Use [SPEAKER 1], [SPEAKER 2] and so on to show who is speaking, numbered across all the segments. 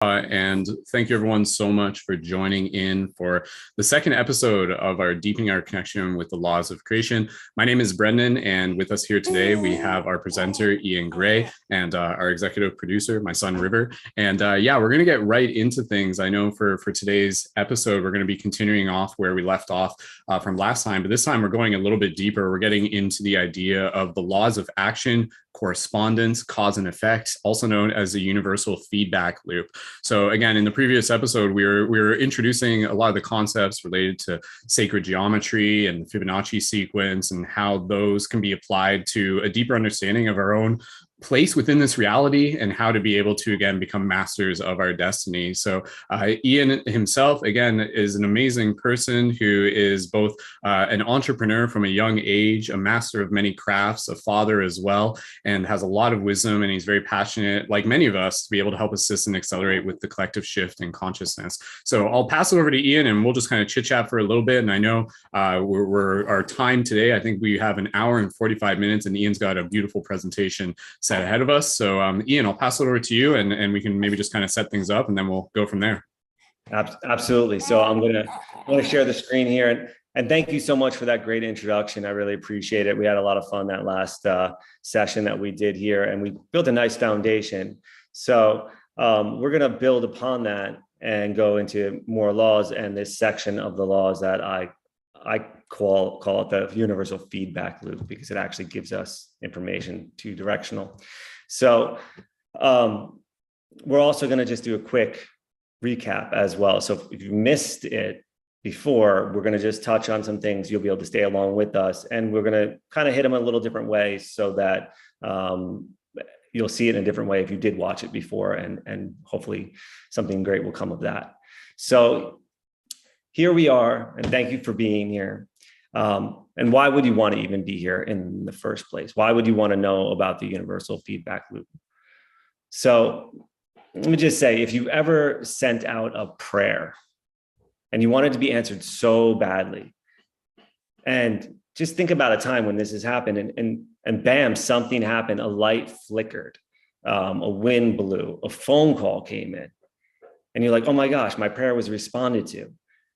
[SPEAKER 1] And thank you everyone so much for joining in for the second episode of our Deepening Our Connection with the Laws of Creation. My name is Brendon, and with us here today, we have our presenter, Iain Grae, and our executive producer, my son, River. And yeah, we're going to get right into things. I know for today's episode, we're going to be continuing off where we left off from last time, but this time we're going a little bit deeper. We're getting into the idea of the laws of action, correspondence, cause and effect, also known as the universal feedback loop. So again, in the previous episode, we were introducing a lot of the concepts related to sacred geometry and Fibonacci sequence and how those can be applied to a deeper understanding of our own place within this reality and how to be able to, again, become masters of our destiny. So Iain himself, again, is an amazing person who is both an entrepreneur from a young age, a master of many crafts, a father as well, and has a lot of wisdom. And he's very passionate, like many of us, to be able to help assist and accelerate with the collective shift in consciousness. So I'll pass it over to Iain and we'll just kind of chit chat for a little bit. And I know our time today, I think we have an hour and 45 minutes, and Iain's got a beautiful presentation set ahead of us. So Iain, I'll pass it over to you and we can maybe just kind of set things up and then we'll go from there.
[SPEAKER 2] Absolutely. So I'm going to share the screen here and thank you so much for that great introduction. I really appreciate it. We had a lot of fun that last session that we did here, and we built a nice foundation. So we're going to build upon that and go into more laws and this section of the laws that I call it the universal feedback loop, because it actually gives us information two-directional. So we're also going to just do a quick recap as well. So if you missed it before, we're going to just touch on some things. You'll be able to stay along with us, and we're going to kind of hit them a little different ways so that you'll see it in a different way if you did watch it before, and hopefully something great will come of that. So here we are, and thank you for being here. And why would you want to even be here in the first place? Why would you want to know about the universal feedback loop? So let me just say, if you've ever sent out a prayer and you want it to be answered so badly, and just think about a time when this has happened and bam, something happened, a light flickered, a wind blew, a phone call came in, and you're like, oh my gosh, my prayer was responded to.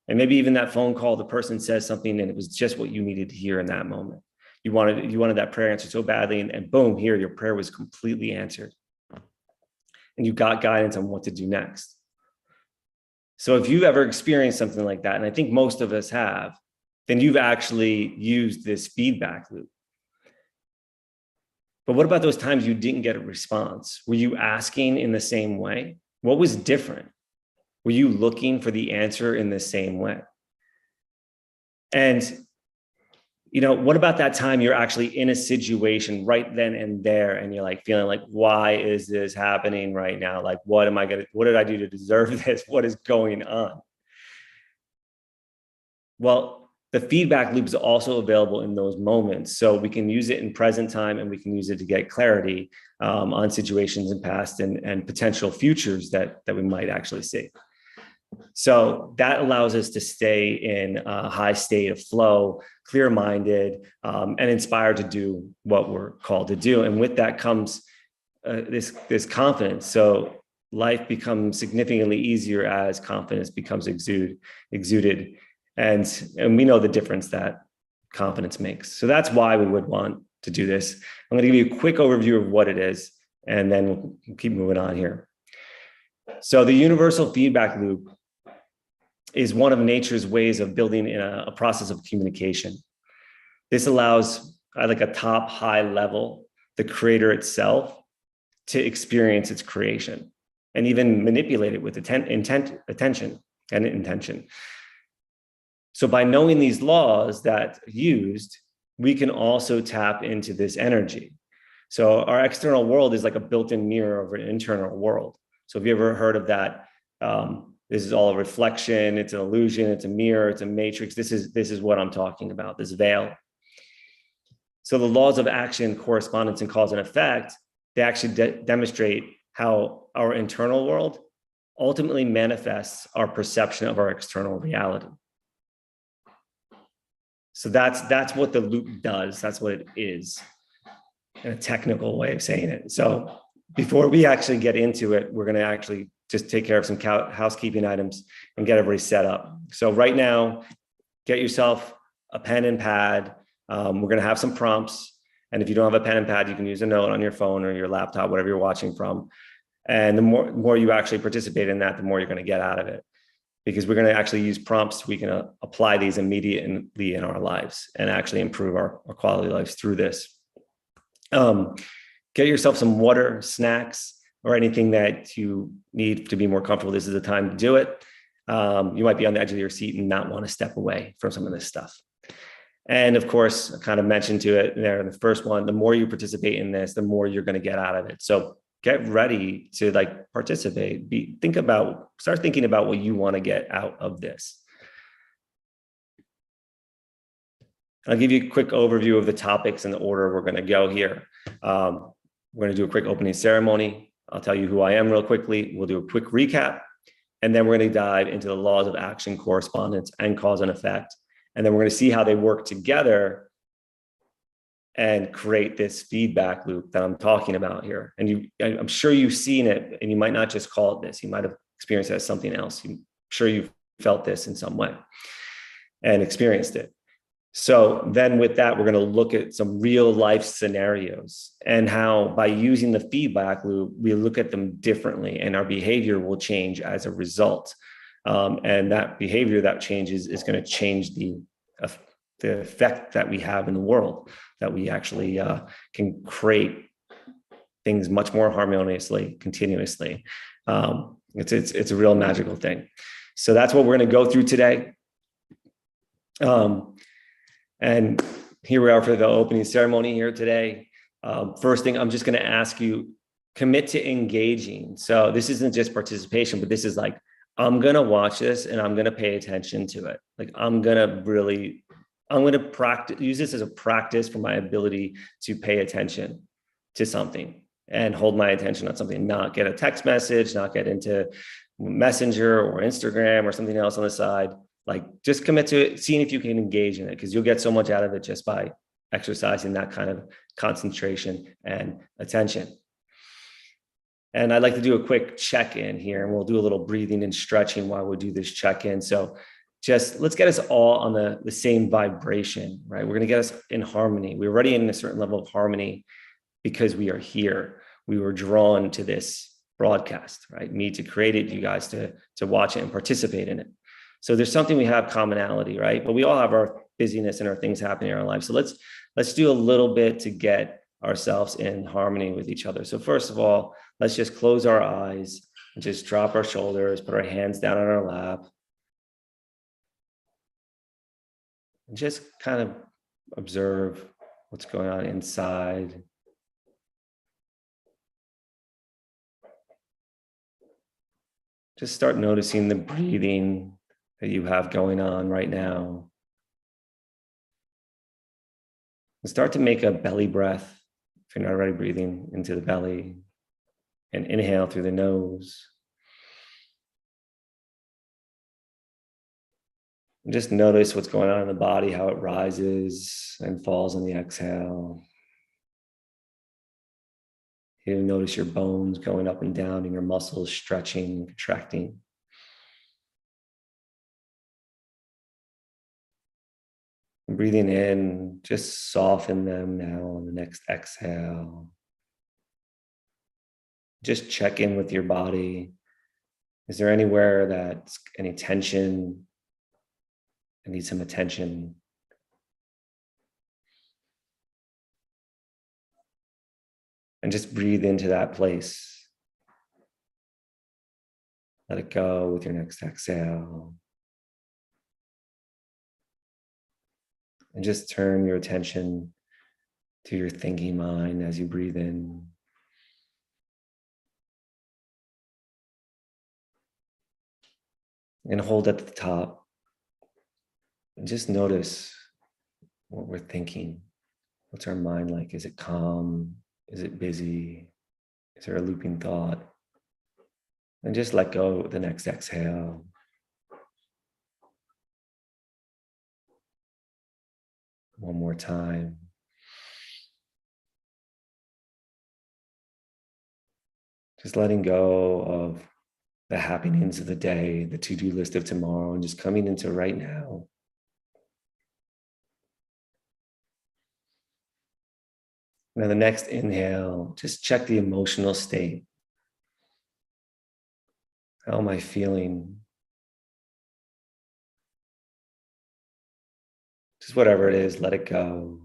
[SPEAKER 2] And maybe even that phone call, the person says something and it was just what you needed to hear in that moment. You wanted that prayer answered so badly, and boom, here, your prayer was completely answered. And you got guidance on what to do next. So if you've ever experienced something like that, and I think most of us have, then you've actually used this feedback loop. But what about those times you didn't get a response? Were you asking in the same way? What was different? Were you looking for the answer in the same way? And, what about that time you're actually in a situation right then and there, and you're like feeling like, why is this happening right now? Like, what did I do to deserve this? What is going on? Well, the feedback loop is also available in those moments. So we can use it in present time, and we can use it to get clarity on situations in past and potential futures that we might actually see. So that allows us to stay in a high state of flow, clear-minded, and inspired to do what we're called to do. And with that comes this confidence. So life becomes significantly easier as confidence becomes exuded. And we know the difference that confidence makes. So that's why we would want to do this. I'm going to give you a quick overview of what it is, and then we'll keep moving on here. So the universal feedback loop is one of nature's ways of building in a process of communication. This allows, at like a top high level, the creator itself to experience its creation and even manipulate it with attention and intention. So by knowing these laws that are used, we can also tap into this energy. So our external world is like a built-in mirror of an internal world. So have you ever heard of that? This is all a reflection, it's an illusion, it's a mirror, it's a matrix. This is what I'm talking about, this veil. So the laws of action, correspondence, and cause and effect, they actually demonstrate how our internal world ultimately manifests our perception of our external reality. So that's what the loop does. That's what it is, in a technical way of saying it. So before we actually get into it, we're going to actually just take care of some housekeeping items and get everybody set up. So right now, get yourself a pen and pad. We're going to have some prompts. And if you don't have a pen and pad, you can use a note on your phone or your laptop, whatever you're watching from. And the more you actually participate in that, the more you're going to get out of it. Because we're going to actually use prompts. We can apply these immediately in our lives and actually improve our quality of lives through this. Get yourself some water, snacks, or anything that you need to be more comfortable. This is the time to do it. You might be on the edge of your seat and not want to step away from some of this stuff. And of course, I kind of mentioned to it there in the first one, the more you participate in this, the more you're going to get out of it. So get ready to participate. Start thinking about what you want to get out of this. I'll give you a quick overview of the topics and the order we're going to go here. We're going to do a quick opening ceremony. I'll tell you who I am real quickly. We'll do a quick recap. And then we're going to dive into the laws of action, correspondence, and cause and effect. And then we're going to see how they work together and create this feedback loop that I'm talking about here. And I'm sure you've seen it, and you might not just call it this. You might have experienced it as something else. I'm sure you've felt this in some way and experienced it. So then with that, we're going to look at some real life scenarios and how by using the feedback loop, we look at them differently and our behavior will change as a result. And that behavior that changes is going to change the effect that we have in the world, that we actually can create things much more harmoniously, continuously. It's a real magical thing. So that's what we're going to go through today. And here we are for the opening ceremony here today. First thing, I'm just going to ask you, commit to engaging. So this isn't just participation, but this is I'm going to watch this and I'm going to pay attention to it. I'm going to practice, use this as a practice for my ability to pay attention to something and hold my attention on something, not get a text message, not get into Messenger or Instagram or something else on the side. Just commit to it, seeing if you can engage in it, because you'll get so much out of it just by exercising that kind of concentration and attention. And I'd like to do a quick check-in here, and we'll do a little breathing and stretching while we do this check-in. So just let's get us all on the same vibration, right? We're going to get us in harmony. We're already in a certain level of harmony because we are here. We were drawn to this broadcast, right? Me to create it, you guys to watch it and participate in it. So there's something we have commonality, right? But we all have our busyness and our things happening in our lives. So let's do a little bit to get ourselves in harmony with each other. So first of all, let's just close our eyes and just drop our shoulders, put our hands down on our lap. And just kind of observe what's going on inside. Just start noticing the breathing that you have going on right now. And start to make a belly breath if you're not already breathing into the belly, and inhale through the nose. And just notice what's going on in the body, how it rises and falls on the exhale. You notice your bones going up and down and your muscles stretching, contracting. And breathing in, just soften them now on the next exhale. Just check in with your body. Is there anywhere that's any tension? I need some attention. And just breathe into that place. Let it go with your next exhale. And just turn your attention to your thinking mind as you breathe in. And hold at the top. And just notice what we're thinking. What's our mind like? Is it calm? Is it busy? Is there a looping thought? And just let go with the next exhale. One more time. Just letting go of the happenings of the day, the to-do list of tomorrow, and just coming into right now. Now, the next inhale, just check the emotional state. How am I feeling? Just whatever it is, let it go.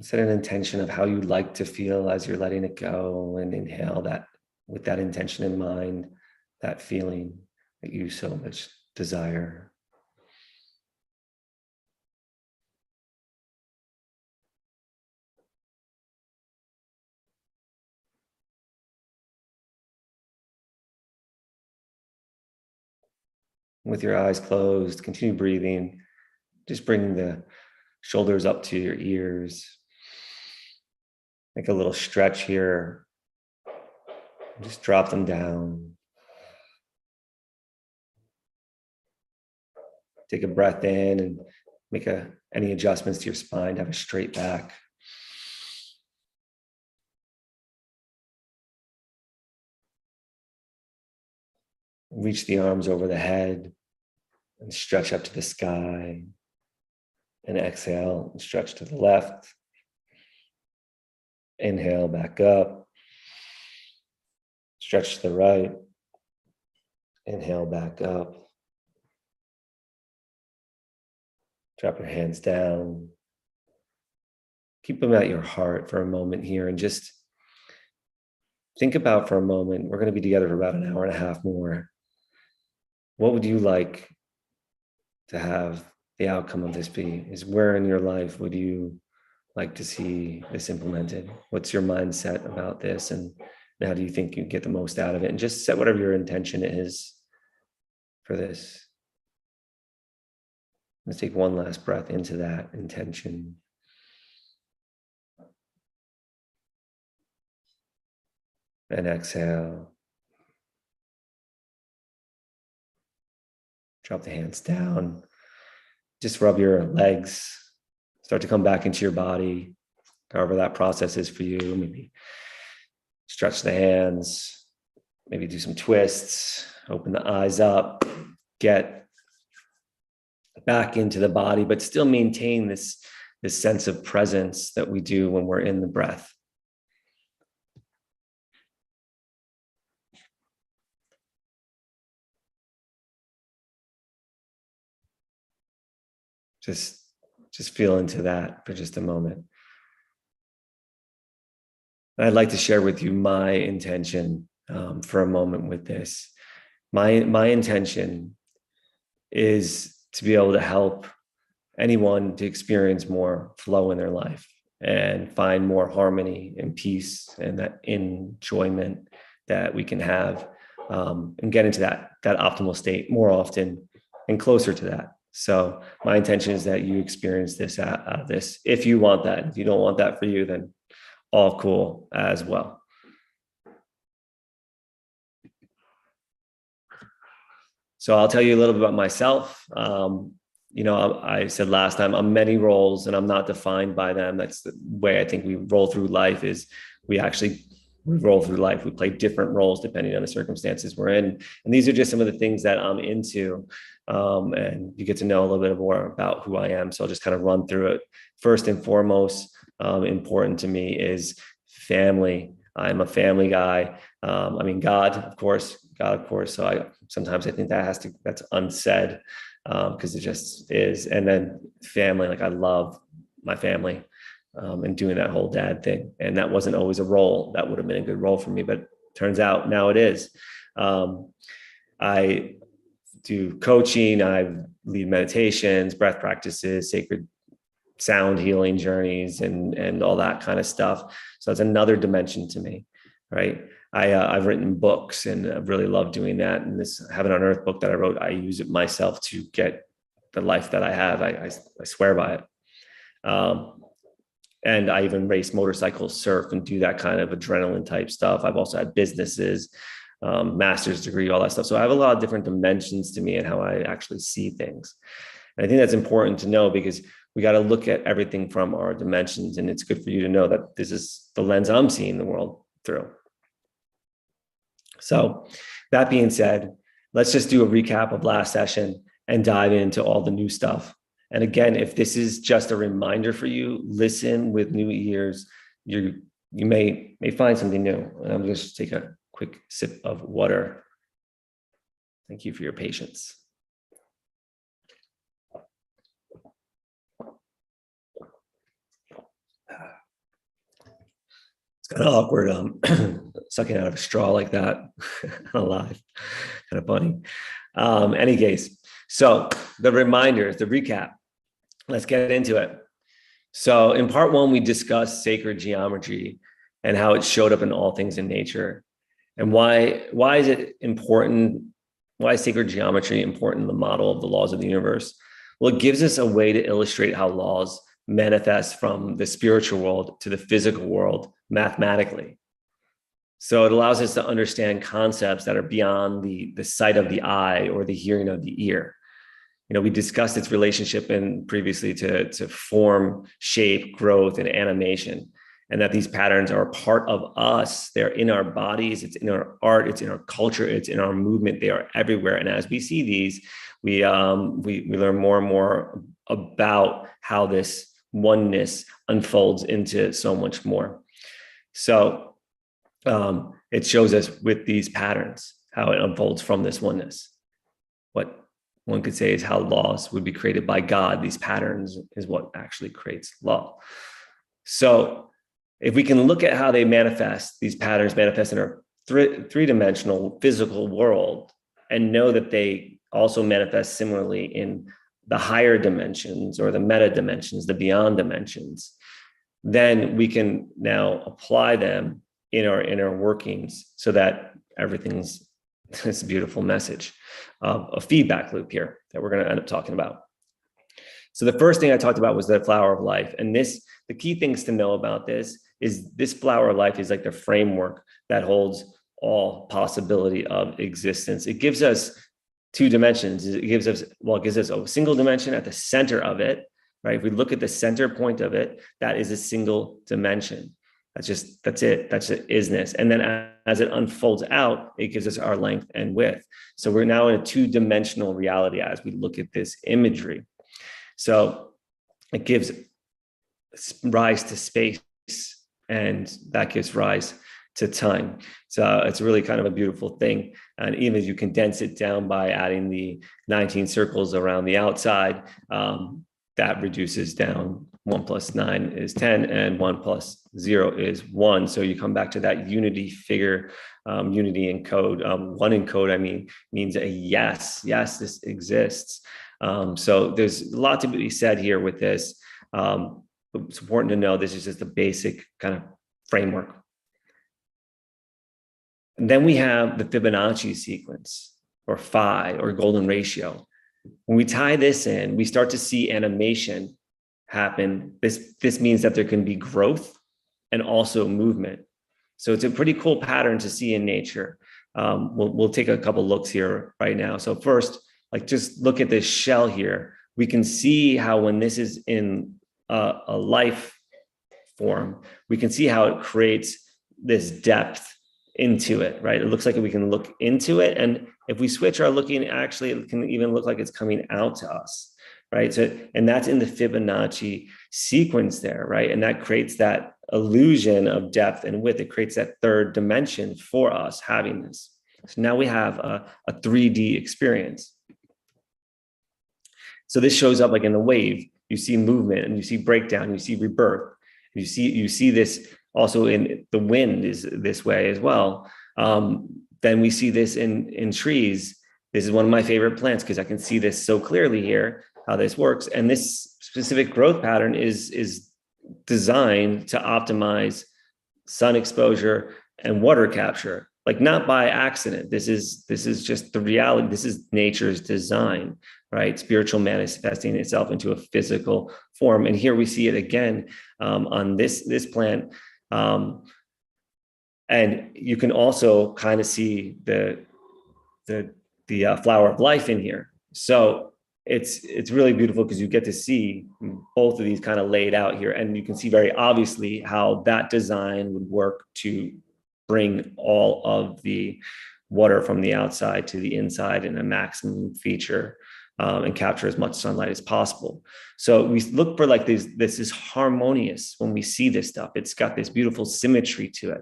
[SPEAKER 2] Set an intention of how you'd like to feel as you're letting it go, and inhale that with that intention in mind, that feeling that you so much desire. With your eyes closed, continue breathing. Just bring the shoulders up to your ears. Make a little stretch here. Just drop them down. Take a breath in and make any adjustments to your spine to have a straight back. Reach the arms over the head and stretch up to the sky. And exhale and stretch to the left. Inhale, back up. Stretch to the right. Inhale, back up. Drop your hands down. Keep them at your heart for a moment here and just think about for a moment. We're going to be together for about an hour and a half more. What would you like to have the outcome of this be? Is where in your life would you like to see this implemented? What's your mindset about this? And how do you think you get the most out of it? And just set whatever your intention is for this. Let's take one last breath into that intention. And exhale. Drop the hands down. Just rub your legs. Start to come back into your body. However that process is for you. Maybe stretch the hands. Maybe do some twists. Open the eyes up. Get back into the body, but still maintain this sense of presence that we do when we're in the breath. Just feel into that for just a moment. I'd like to share with you my intention for a moment with this. My intention is to be able to help anyone to experience more flow in their life and find more harmony and peace and that enjoyment that we can have, and get into that optimal state more often and closer to that. So my intention is that you experience this out of this. If you want that, if you don't want that for you, then all cool as well. So I'll tell you a little bit about myself. I said last time, I'm many roles and I'm not defined by them. That's the way I think we roll through life, is we roll through life. We play different roles depending on the circumstances we're in. And these are just some of the things that I'm into. And you get to know a little bit more about who I am. So I'll just kind of run through it. First and foremost, important to me is family. I'm a family guy. God, of course. So sometimes I think that's unsaid, because it just is. And then family, like I love my family, and doing that whole dad thing. And that wasn't always a role that would have been a good role for me, but turns out now it is. I do coaching. I lead meditations, breath practices, sacred sound healing journeys, and all that kind of stuff. So that's another dimension to me, right? I've written books and I've really loved doing that. And this Heaven on Earth book that I wrote, I use it myself to get the life that I have. I swear by it. And I even race motorcycles, surf, and do that kind of adrenaline type stuff. I've also had businesses, master's degree, all that stuff. So I have a lot of different dimensions to me and how I actually see things. And I think that's important to know, because we got to look at everything from our dimensions. And it's good for you to know that this is the lens I'm seeing the world through. So That being said, let's just do a recap of last session and dive into all the new stuff. And again, if this is just a reminder for you, listen with new ears. You may find something new. And I'm just take a quick sip of water. Thank you for your patience. It's kind of awkward sucking out of a straw like that alive. Kind of funny. Any case, so the reminders, the recap. Let's get into it. So in part one, we discussed sacred geometry and how it showed up in all things in nature. And why is it important? Why is sacred geometry important in the model of the laws of the universe? Well, it gives us a way to illustrate how laws manifest from the spiritual world to the physical world mathematically. So it allows us to understand concepts that are beyond the sight of the eye or the hearing of the ear. We discussed its relationship previously to form, shape, growth, and animation, and that these patterns are a part of us. They're in our bodies, it's in our art, it's in our culture, it's in our movement. They are everywhere. And as we see these, we learn more and more about how this oneness unfolds into so much more. So it shows us with these patterns how it unfolds from this oneness. What one could say is how laws would be created by God. These patterns is what actually creates law. So if we can look at how they manifest, these patterns manifest in our three-dimensional physical world, and know that they also manifest similarly in the higher dimensions or the meta dimensions, the beyond dimensions, then we can now apply them in our inner workings so that everything's this beautiful message of a feedback loop here that we're going to end up talking about. So the first thing I talked about was the flower of life. And the key things to know about this is this flower of life is like the framework that holds all possibility of existence. It gives us two dimensions. It gives us a single dimension at the center of it, right? If we look at the center point of it, that is a single dimension. That's it. That's the isness. And then as it unfolds out, it gives us our length and width. So we're now in a two-dimensional reality as we look at this imagery. So it gives rise to space, and that gives rise to time. So it's really kind of a beautiful thing. And even if you condense it down by adding the 19 circles around the outside, that reduces down. 1 + 9 is 10, and 1 + 0 is 1. So you come back to that unity figure, unity in code. One in code, means a yes. Yes, this exists. So there's a lot to be said here with this. It's important to know this is just a basic kind of framework. And then we have the Fibonacci sequence, or phi, or golden ratio. When we tie this in, we start to see animation happen. This means that there can be growth and also movement. So it's a pretty cool pattern to see in nature. We'll take a couple looks here right now. So first, just look at this shell here. We can see how when this is in a life form, we can see how it creates this depth into it, right? It looks like we can look into it. And if we switch our looking, actually, it can even look like it's coming out to us. Right. So, and that's in the Fibonacci sequence there, right? And that creates that illusion of depth and width. It creates that third dimension for us having this. So now we have a 3D experience. So this shows up like in the wave. You see movement, and you see breakdown, you see rebirth. You see this also in the wind is this way as well. Then we see this in trees. This is one of my favorite plants because I can see this so clearly here, how this works. And this specific growth pattern is designed to optimize sun exposure and water capture, not by accident. This is just the reality. This is nature's design, right? Spiritual manifesting itself into a physical form. And here we see it again on this plant. And you can also kind of see the flower of life in here. So it's really beautiful because you get to see both of these kind of laid out here, and you can see very obviously how that design would work to bring all of the water from the outside to the inside in a maximum feature, and capture as much sunlight as possible. So we look for like this is harmonious when we see this stuff. It's got this beautiful symmetry to it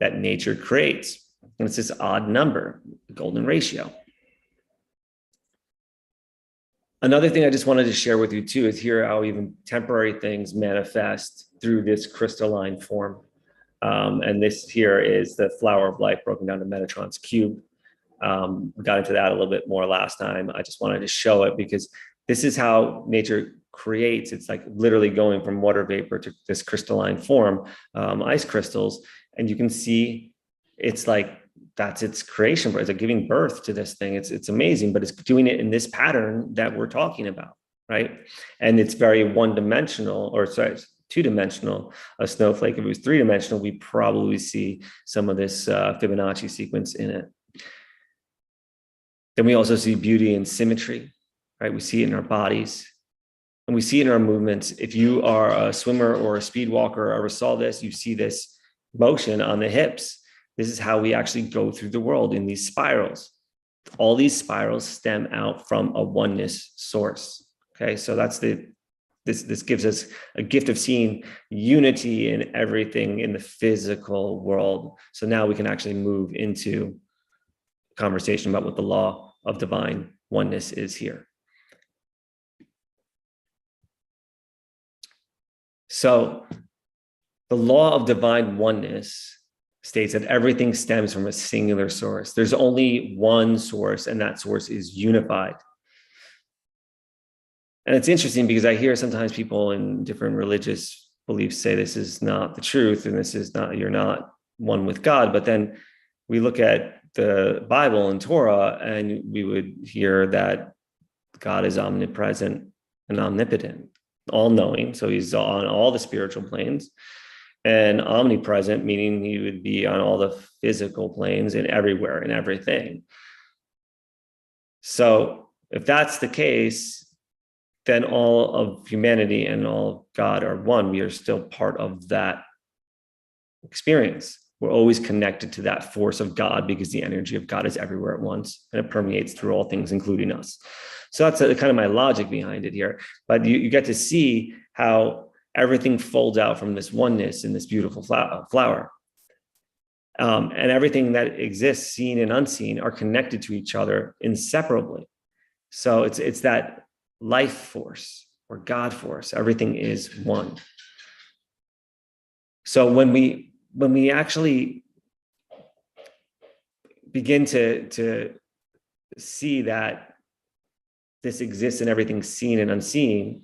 [SPEAKER 2] that nature creates. And it's this odd number, the golden ratio. Another thing I just wanted to share with you too is here how even temporary things manifest through this crystalline form. And this here is the flower of life broken down to Metatron's cube. We got into that a little bit more last time. I just wanted to show it because this is how nature creates. It's like literally going from water vapor to this crystalline form, ice crystals. And you can see it's like, that's its creation. It's like giving birth to this thing. It's amazing, but it's doing it in this pattern that we're talking about, right? And it's very one-dimensional, or sorry, two-dimensional. A snowflake, if it was three-dimensional, we probably see some of this Fibonacci sequence in it. Then we also see beauty and symmetry, right? We see it in our bodies and we see it in our movements. If you are a swimmer or a speed walker, or ever saw this, you see this motion on the hips. This is how we actually go through the world in these spirals. All these spirals stem out from a oneness source. Okay, so that's this gives us a gift of seeing unity in everything in the physical world. So now we can actually move into conversation about what the law of divine oneness is here. So the law of divine oneness states that everything stems from a singular source. There's only one source, and that source is unified. And it's interesting because I hear sometimes people in different religious beliefs say this is not the truth, and this is not, you're not one with God. But then we look at the Bible and Torah, and we would hear that God is omnipresent and omnipotent, all-knowing. So he's on all the spiritual planes. And omnipresent, meaning he would be on all the physical planes and everywhere and everything. So if that's the case, then all of humanity and all of God are one. We are still part of that experience. We're always connected to that force of God because the energy of God is everywhere at once and it permeates through all things, including us. So that's kind of my logic behind it here. But you get to see how everything folds out from this oneness in this beautiful flower. And everything that exists, seen and unseen, are connected to each other inseparably. So it's that life force or God force. Everything is one. So when we actually begin to see that this exists in everything seen and unseen,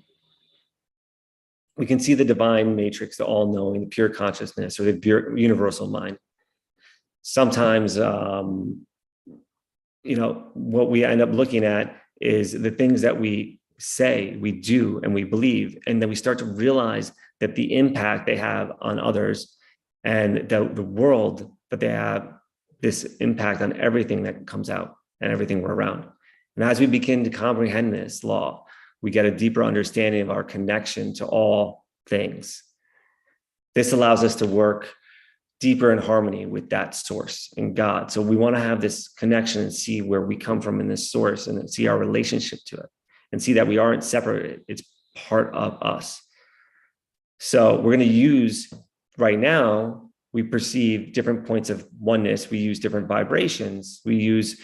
[SPEAKER 2] we can see the divine matrix, the all-knowing, the pure consciousness, or the pure universal mind. Sometimes, what we end up looking at is the things that we say, we do, and we believe, and then we start to realize that the impact they have on others and the world, that they have this impact on everything that comes out and everything we're around. And as we begin to comprehend this law, we get a deeper understanding of our connection to all things. This allows us to work deeper in harmony with that source in God. So we want to have this connection and see where we come from in this source and see our relationship to it and see that we aren't separated. It's part of us. So we're going to use, right now, we perceive different points of oneness. We use different vibrations. We use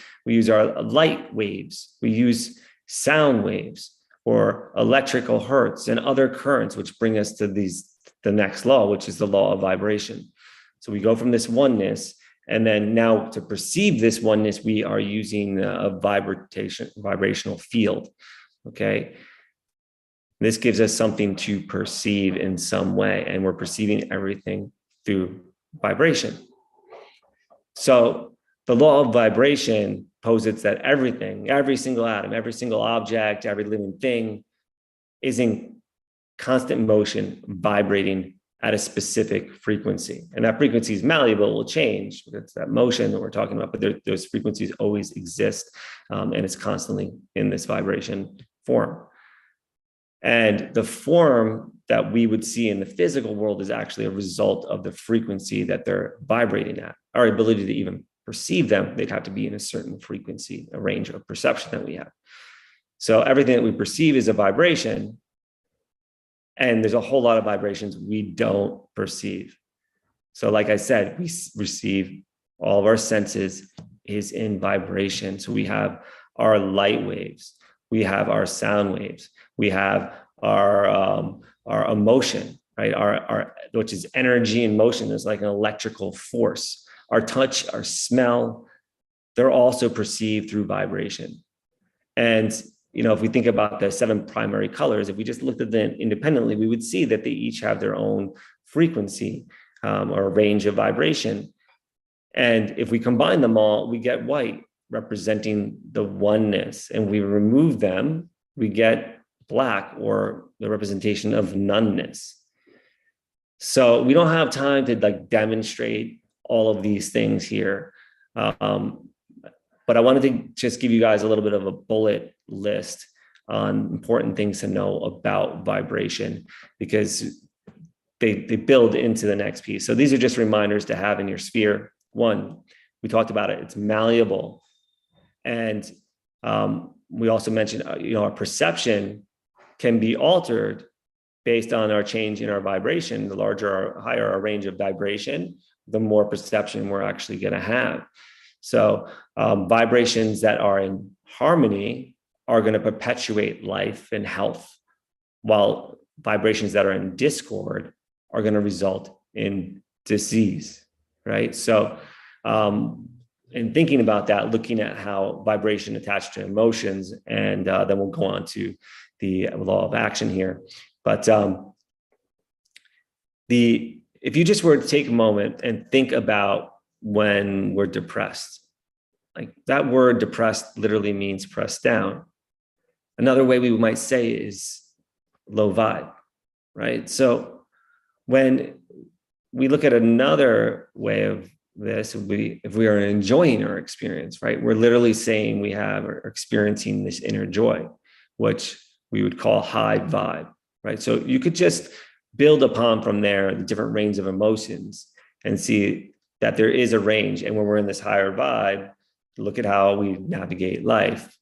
[SPEAKER 2] our light waves. We use sound waves, or electrical hertz and other currents, which bring us to the next law, which is the law of vibration. So we go from this oneness, and then now to perceive this oneness, we are using a vibrational field, okay? This gives us something to perceive in some way, and we're perceiving everything through vibration. So the law of vibration posits that everything, every single atom, every single object, every living thing is in constant motion, vibrating at a specific frequency. And that frequency is malleable, will change. It's that motion that we're talking about, but those frequencies always exist, and it's constantly in this vibration form. And the form that we would see in the physical world is actually a result of the frequency that they're vibrating at. Our ability to even perceive them, they'd have to be in a certain frequency, a range of perception that we have. So everything that we perceive is a vibration. And there's a whole lot of vibrations we don't perceive. So like I said, we receive all of our senses is in vibration. So we have our light waves, we have our sound waves, we have our emotion, right? Our which is energy and motion, is like an electrical force. Our touch, our smell, they're also perceived through vibration. And if we think about the 7 primary colors, if we just looked at them independently, we would see that they each have their own frequency or range of vibration. And if we combine them all, we get white, representing the oneness. And we remove them, we get black, or the representation of noneness. So we don't have time to demonstrate all of these things here. But I wanted to just give you guys a little bit of a bullet list on important things to know about vibration, because they build into the next piece. So these are just reminders to have in your sphere. 1, we talked about it, it's malleable. And we also mentioned, our perception can be altered based on our change in our vibration. The larger or higher our range of vibration, the more perception we're actually going to have. So vibrations that are in harmony are going to perpetuate life and health, while vibrations that are in discord are going to result in disease, right? So in thinking about that, looking at how vibration attached to emotions, and then we'll go on to the law of action here. But if you just were to take a moment and think about when we're depressed, like that word depressed literally means pressed down. Another way we might say is low vibe, right? So when we look at another way of this, if we are enjoying our experience, right? We're literally saying we have or experiencing this inner joy, which we would call high vibe, right? So you could just build upon from there the different range of emotions and see that there is a range. And when we're in this higher vibe, look at how we navigate life.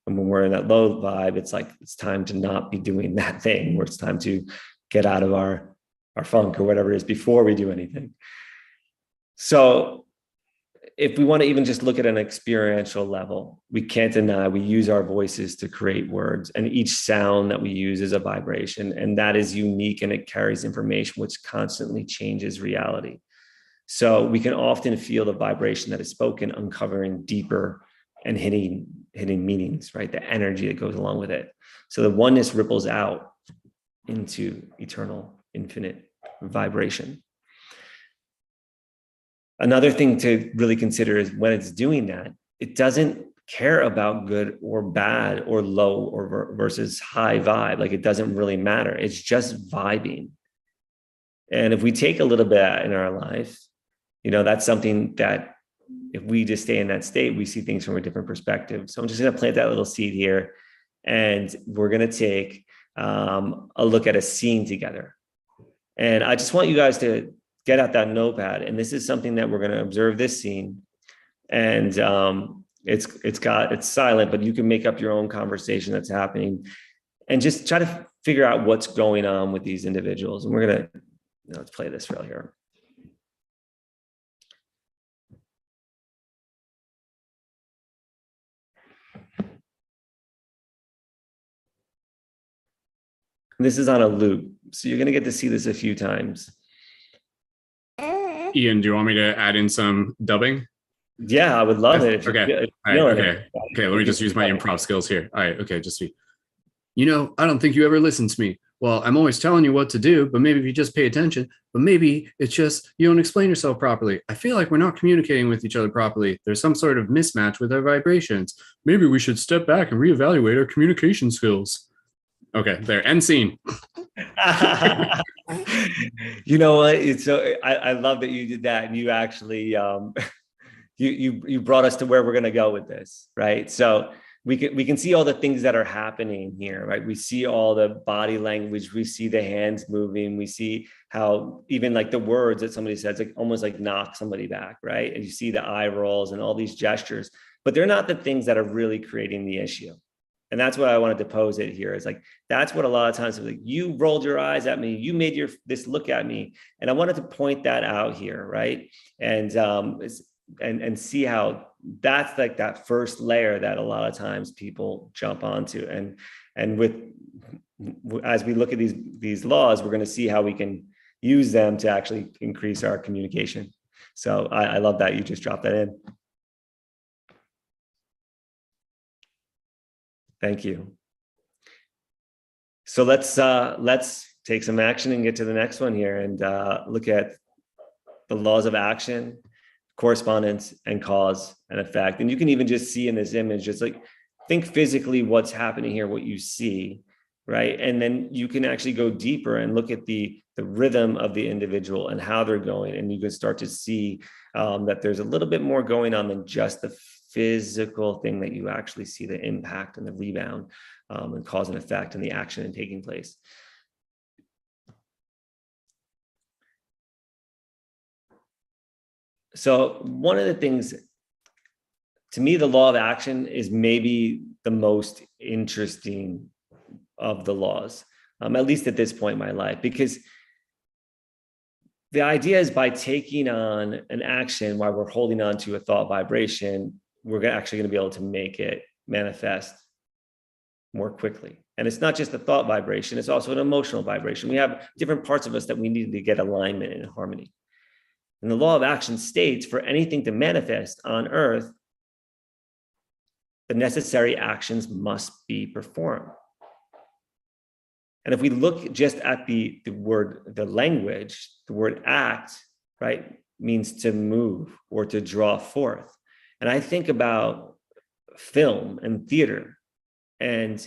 [SPEAKER 2] And when we're in that low vibe, it's like it's time to not be doing that thing, where it's time to get out of our funk or whatever it is before we do anything. So if we want to even just look at an experiential level, we can't deny we use our voices to create words, and each sound that we use is a vibration, and that is unique, and it carries information which constantly changes reality. So we can often feel the vibration that is spoken uncovering deeper and hitting meanings, right? The energy that goes along with it. So the oneness ripples out into eternal, infinite vibration. Another thing to really consider is when it's doing that, it doesn't care about good or bad or low or versus high vibe. Like, it doesn't really matter. It's just vibing. And if we take a little bit in our life, that's something that if we just stay in that state, we see things from a different perspective. So I'm just going to plant that little seed here, and we're going to take a look at a scene together. And I just want you guys to get out that notepad. And this is something that we're going to observe this scene. And it's silent, but you can make up your own conversation that's happening and just try to figure out what's going on with these individuals. And we're going to, let's play this real here. This is on a loop, so you're going to get to see this a few times.
[SPEAKER 1] Iain, do you want me to add in some dubbing?
[SPEAKER 2] Yeah, I would love it.
[SPEAKER 1] Okay. Okay. Let me just use my improv skills here. All right. Okay. Just be. I don't think you ever listen to me. Well, I'm always telling you what to do, but maybe if you just pay attention, but maybe it's just you don't explain yourself properly. I feel like we're not communicating with each other properly. There's some sort of mismatch with our vibrations. Maybe we should step back and reevaluate our communication skills. Okay, there, end scene.
[SPEAKER 2] You know what? So I love that you did that, and you actually you brought us to where we're going to go with this, right? So we can see all the things that are happening here, right? We see all the body language, we see the hands moving, we see how even like the words that somebody says, like almost like knock somebody back, right? And you see the eye rolls and all these gestures, but they're not the things that are really creating the issue. And that's what I wanted to pose it here. Is like, that's what a lot of times, like, you rolled your eyes at me, you made this look at me. And I wanted to point that out here, right? And see how that's like that first layer that a lot of times people jump onto. And as we look at these laws, we're going to see how we can use them to actually increase our communication. So I love that you just dropped that in. Thank you. So let's take some action and get to the next one here and look at the laws of action, correspondence, and cause and effect. And you can even just see in this image, just like think physically what's happening here, what you see, right? And then you can actually go deeper and look at the rhythm of the individual and how they're going. And you can start to see that there's a little bit more going on than just the physical thing that you actually see, the impact and the rebound and cause and effect and the action and taking place. So one of the things, to me, the law of action is maybe the most interesting of the laws, at least at this point in my life, because the idea is by taking on an action while we're holding on to a thought vibration, we're actually going to be able to make it manifest more quickly. And it's not just a thought vibration, it's also an emotional vibration. We have different parts of us that we need to get alignment and harmony. And the law of action states for anything to manifest on earth, the necessary actions must be performed. And if we look just at the language, the word act, right, means to move or to draw forth. And I think about film and theater and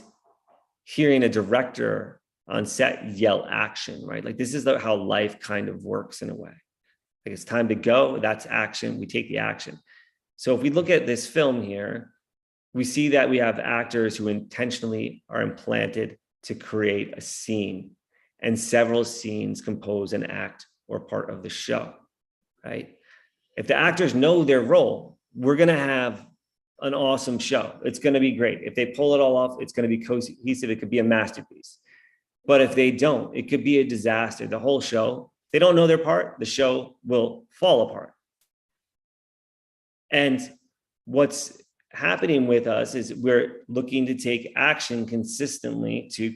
[SPEAKER 2] hearing a director on set yell action, right? Like this is how life kind of works in a way. Like it's time to go, that's action, we take the action. So if we look at this film here, we see that we have actors who intentionally are implanted to create a scene, and several scenes compose an act or part of the show, right? If the actors know their role, we're going to have an awesome show. It's going to be great. If they pull it all off, it's going to be cohesive. It could be a masterpiece. But if they don't, it could be a disaster. The whole show, if they don't know their part, the show will fall apart. And what's happening with us is we're looking to take action consistently to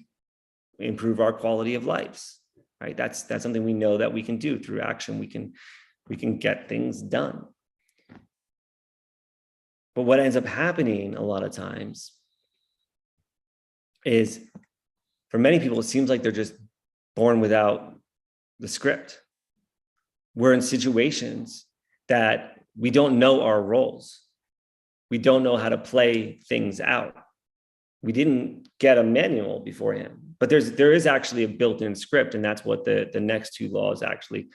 [SPEAKER 2] improve our quality of lives, right? That's something we know that we can do through action. We can get things done. But what ends up happening a lot of times is, for many people, it seems like they're just born without the script. We're in situations that we don't know our roles. We don't know how to play things out. We didn't get a manual beforehand, but there is actually a built-in script, and that's what the next two laws actually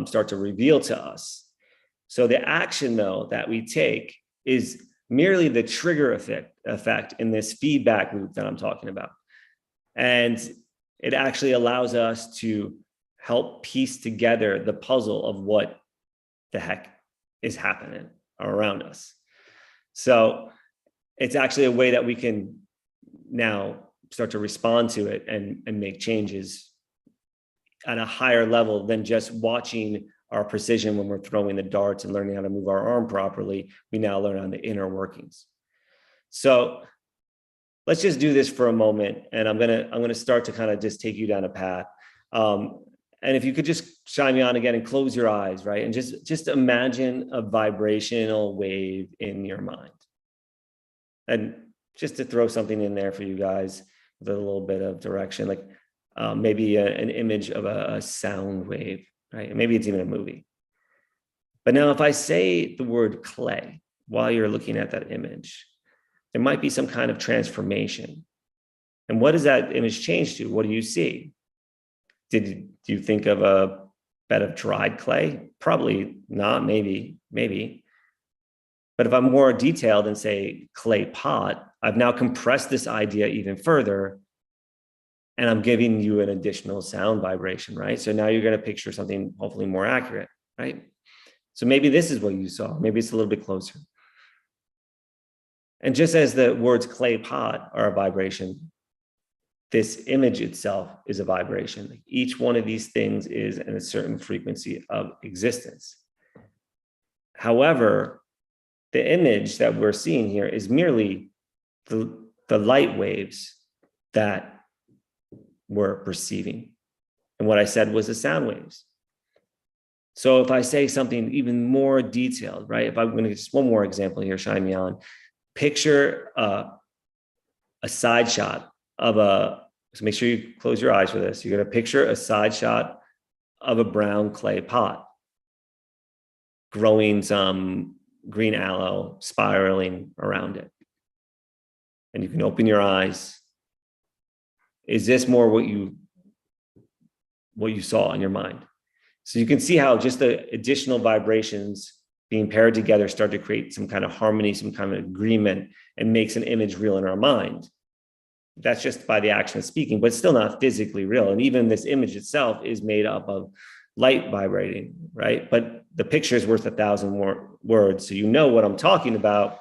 [SPEAKER 2] start to reveal to us. So the action, though, that we take is merely the trigger effect in this feedback loop that I'm talking about. And it actually allows us to help piece together the puzzle of what the heck is happening around us. So it's actually a way that we can now start to respond to it and make changes at a higher level than just watching our precision when we're throwing the darts and learning how to move our arm properly. We now learn on the inner workings. So let's just do this for a moment. And I'm gonna start to kind of just take you down a path. And if you could just shine me on again and close your eyes, right? And just imagine a vibrational wave in your mind. And just to throw something in there for you guys with a little bit of direction, like maybe an image of a sound wave, right? Maybe it's even a movie. But now if I say the word clay while you're looking at that image, there might be some kind of transformation. And what does that image change to? What do you see? Do you think of a bed of dried clay? Probably not, maybe. But if I'm more detailed and say clay pot, I've now compressed this idea even further, and I'm giving you an additional sound vibration, right? So now you're going to picture something hopefully more accurate, right? So maybe this is what you saw. Maybe it's a little bit closer. And just as the words clay pot are a vibration, this image itself is a vibration. Each one of these things is in a certain frequency of existence. However, the image that we're seeing here is merely the light waves that we're perceiving. And what I said was the sound waves. So if I say something even more detailed, right? If I'm going to get just one more example here, shine me on. Picture a side shot of so make sure you close your eyes for this. You're going to picture a side shot of a brown clay pot, growing some green aloe, spiraling around it. And you can open your eyes. Is this more what you saw in your mind? So you can see how just the additional vibrations being paired together start to create some kind of harmony, some kind of agreement, and makes an image real in our mind. That's just by the action of speaking, but still not physically real. And even this image itself is made up of light vibrating, right? But the picture is worth 1,000 more words. So you know what I'm talking about,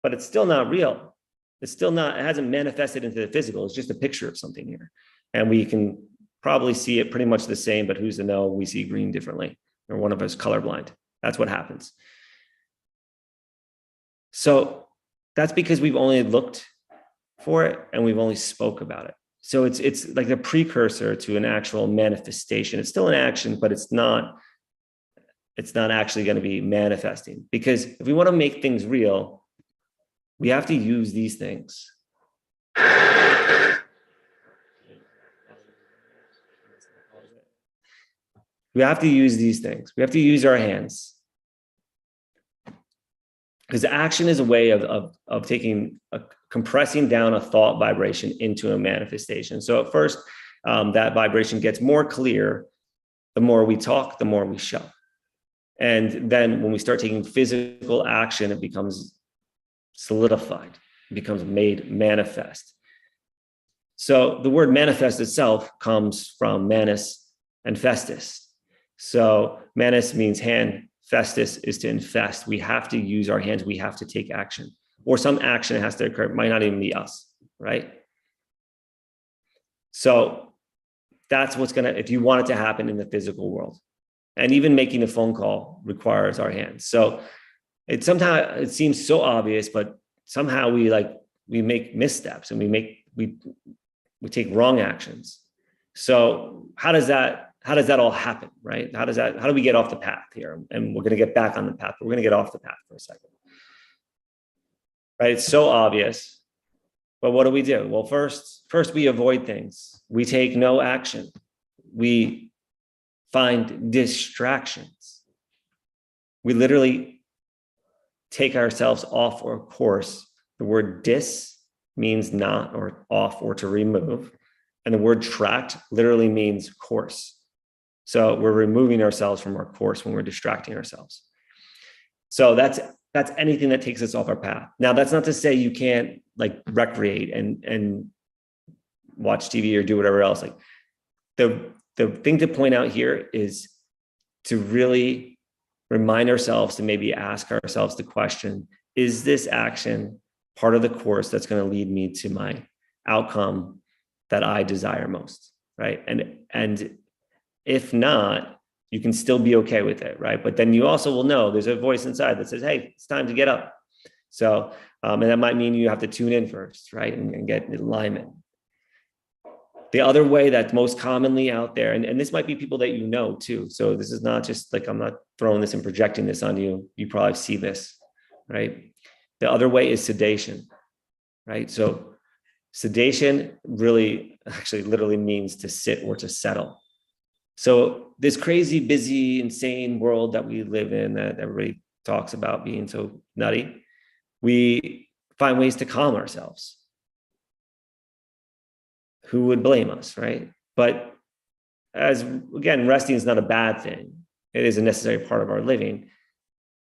[SPEAKER 2] but it's still not real. It's still not, it hasn't manifested into the physical. It's just a picture of something here. And we can probably see it pretty much the same, but who's to know we see green differently, or one of us colorblind. That's what happens. So that's because we've only looked for it and we've only spoke about it. So it's like the precursor to an actual manifestation. It's still an action, but it's not actually going to be manifesting, because if we want to make things real, we have to use these things. We have to use these things. We have to use our hands. Because action is a way of compressing down a thought vibration into a manifestation. So at first, that vibration gets more clear. The more we talk, the more we show. And then when we start taking physical action, it becomes solidified, it becomes made manifest. So the word manifest itself comes from manus and festus. So manus means hand, festus is to infest. We have to use our hands. We have to take action, or some action has to occur. It might not even be us, right? So that's what's going to, if you want it to happen in the physical world, and even making a phone call requires our hands. So sometimes it seems so obvious, but somehow we make missteps and we take wrong actions. So how does that all happen, right? How do we get off the path here? And we're going to get back on the path, but we're going to get off the path for a second, right? It's so obvious, but what do? Well, first we avoid things. We take no action. We find distractions. We literally take ourselves off our course. The word dis means not, or off, or to remove. And the word tract literally means course. So we're removing ourselves from our course when we're distracting ourselves. So that's anything that takes us off our path. Now, that's not to say you can't recreate and watch TV or do whatever else. The thing to point out here is to really remind ourselves to maybe ask ourselves the question, is this action part of the course that's going to lead me to my outcome that I desire most, right? And if not, you can still be okay with it, right? But then you also will know there's a voice inside that says, hey, it's time to get up. So, and that might mean you have to tune in first, right? And get in alignment. The other way that's most commonly out there, and this might be people that you know too. So this is not just I'm not throwing this and projecting this on you. You probably see this, right? The other way is sedation, right? So sedation really actually literally means to sit or to settle. So this crazy, busy, insane world that we live in, that everybody talks about being so nutty, we find ways to calm ourselves. Who would blame us, right? But again, resting is not a bad thing. It is a necessary part of our living.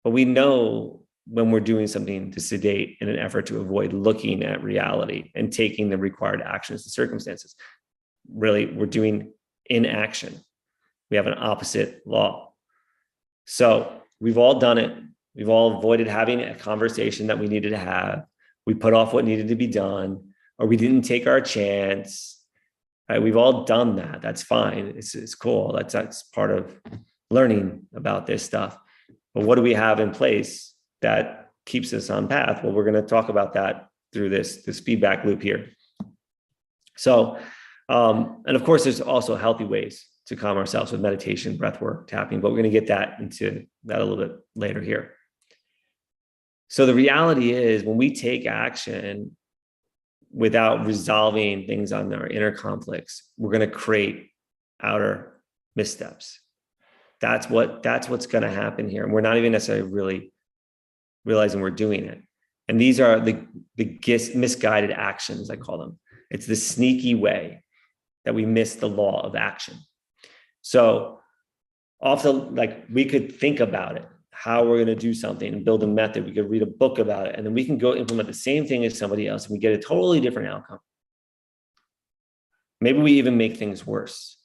[SPEAKER 2] But we know when we're doing something to sedate in an effort to avoid looking at reality and taking the required actions and circumstances. Really, we're doing inaction. We have an opposite law. So we've all done it. We've all avoided having a conversation that we needed to have. We put off what needed to be done, or we didn't take our chance. Right? We've all done that. That's fine. It's cool. That's part of learning about this stuff. But what do we have in place that keeps us on path? Well, we're going to talk about that through this feedback loop here. So, and of course, there's also healthy ways to calm ourselves with meditation, breath work, tapping, but we're going to get into that a little bit later here. So the reality is, when we take action without resolving things on our inner conflicts, we're going to create outer missteps. That's what's going to happen here. And we're not even necessarily really realizing we're doing it. And these are the misguided actions, I call them. It's the sneaky way that we miss the law of action. So often, like, we could think about it, how we're going to do something and build a method. We could read a book about it, and then we can go implement the same thing as somebody else, and we get a totally different outcome. Maybe we even make things worse.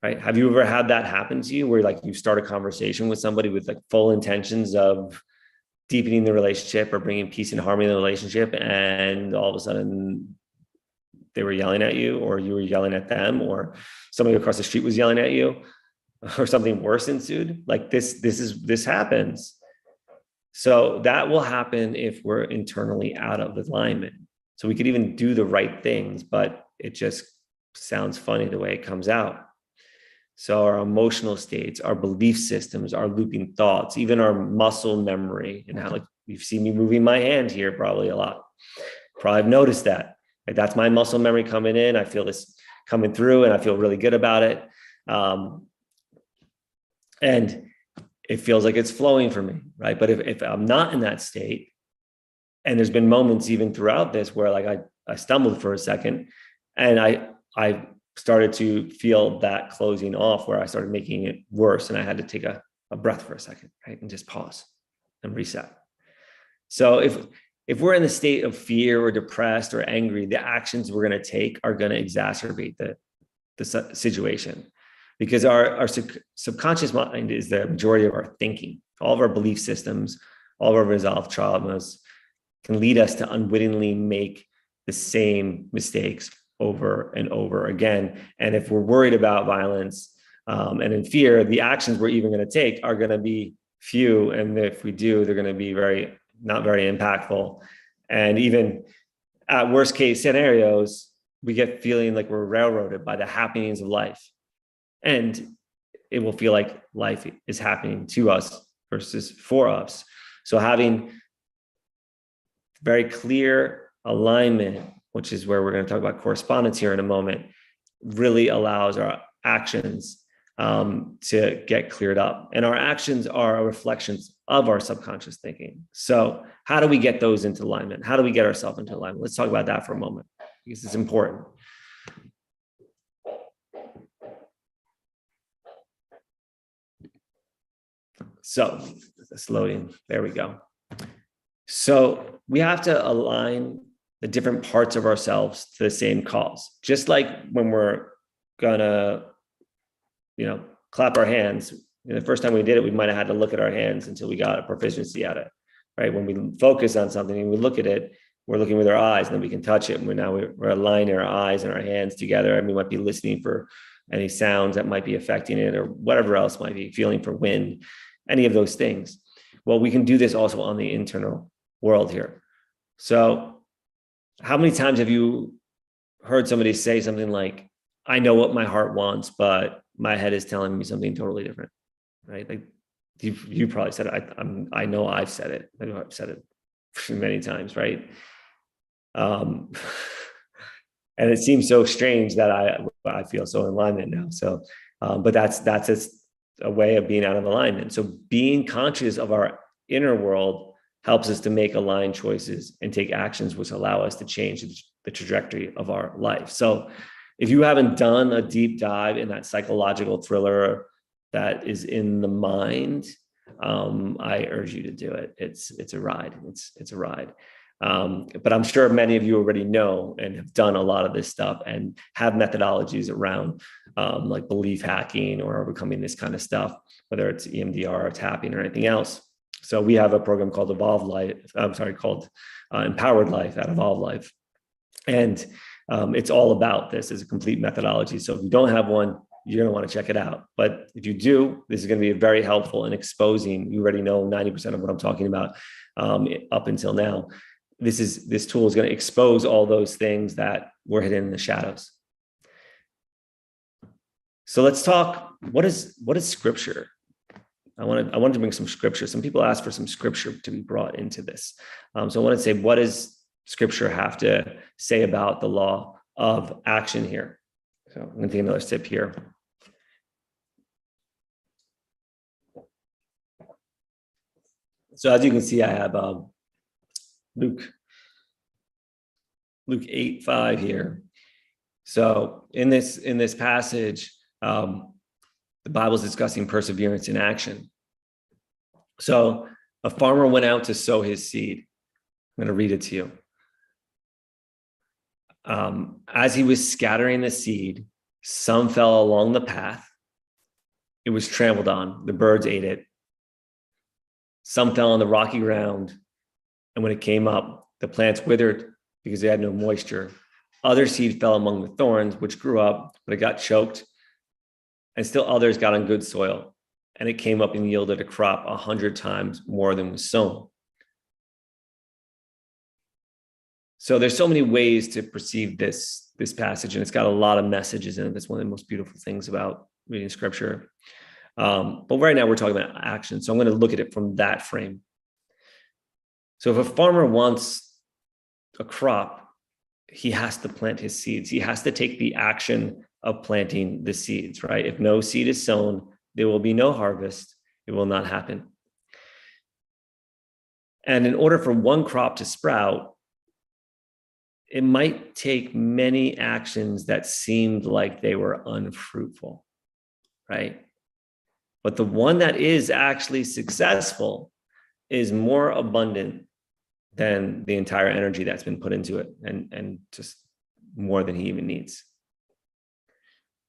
[SPEAKER 2] Right? Have you ever had that happen to you, where like you start a conversation with somebody with like full intentions of deepening the relationship or bringing peace and harmony in the relationship, and all of a sudden they were yelling at you, or you were yelling at them, or somebody across the street was yelling at you, or something worse ensued? Like this happens. So that will happen if we're internally out of alignment. So we could even do the right things, but it just sounds funny the way it comes out. So our emotional states, our belief systems, our looping thoughts, even our muscle memory, and how, like, you've seen me moving my hand here probably a lot. Probably have noticed that. Right? That's my muscle memory coming in. I feel this coming through, and I feel really good about it. And it feels like it's flowing for me, right? But if I'm not in that state, and there's been moments even throughout this where like I stumbled for a second, and I started to feel that closing off, where I started making it worse, and I had to take a breath for a second, right? And just pause and reset. So if we're in the state of fear or depressed or angry, the actions we're going to take are going to exacerbate the situation, because our subconscious mind is the majority of our thinking. All of our belief systems, all of our resolved traumas can lead us to unwittingly make the same mistakes over and over again. And if we're worried about violence and in fear, the actions we're even going to take are going to be few. And if we do, they're going to be not very impactful. And even at worst case scenarios, we get feeling like we're railroaded by the happenings of life. And it will feel like life is happening to us versus for us. So having very clear alignment, which is where we're going to talk about correspondence here in a moment, really allows our actions to get cleared up. And our actions are reflections of our subconscious thinking. So how do we get those into alignment? How do we get ourselves into alignment? Let's talk about that for a moment, because it's important. So it's loading. There we go. So we have to align the different parts of ourselves to the same cause. Just like when we're gonna, clap our hands. The first time we did it, we might have had to look at our hands until we got a proficiency at it, right? When we focus on something and we look at it, we're looking with our eyes, and then we can touch it. And we're aligning our eyes and our hands together, and we might be listening for any sounds that might be affecting it, or whatever else might be, feeling for wind, any of those things. Well, we can do this also on the internal world here. So how many times have you heard somebody say something like, I know what my heart wants, but my head is telling me something totally different, right? Like you probably said it. I know I've said it. I know I've said it many times, right? And it seems so strange that I feel so in alignment now. So, but that's a way of being out of alignment. So being conscious of our inner world helps us to make aligned choices and take actions which allow us to change the trajectory of our life. So if you haven't done a deep dive in that psychological thriller that is in the mind, I urge you to do it. It's a ride. It's a ride. But I'm sure many of you already know and have done a lot of this stuff and have methodologies around like belief hacking or overcoming this kind of stuff, whether it's EMDR or tapping or anything else. So we have a program called Empowered Life at Evolve Life. And it's all about this as a complete methodology. So if you don't have one, you're going to want to check it out. But if you do, this is going to be very helpful in exposing. You already know 90% of what I'm talking about up until now. This tool is going to expose all those things that were hidden in the shadows. So let's talk. What is scripture? I wanted to bring some scripture. Some people ask for some scripture to be brought into this. So I want to say, what does scripture have to say about the law of action here? So I'm going to take another sip here. So as you can see, I have Luke 8:5 here. So in this passage, the Bible is discussing perseverance in action. So a farmer went out to sow his seed. I'm going to read it to you. As he was scattering the seed, some fell along the path. It was trampled on. The birds ate it. Some fell on the rocky ground. And when it came up, the plants withered because they had no moisture. Other seed fell among the thorns, which grew up, but it got choked. And still others got on good soil. And it came up and yielded a crop 100 times more than was sown. So there's so many ways to perceive this passage, and it's got a lot of messages in it. That's one of the most beautiful things about reading scripture. But right now we're talking about action. So I'm going to look at it from that frame. So if a farmer wants a crop, he has to plant his seeds. He has to take the action of planting the seeds, right? If no seed is sown, there will be no harvest. It will not happen. And in order for one crop to sprout, it might take many actions that seemed like they were unfruitful, right? But the one that is actually successful is more abundant than the entire energy that's been put into it, and just more than he even needs.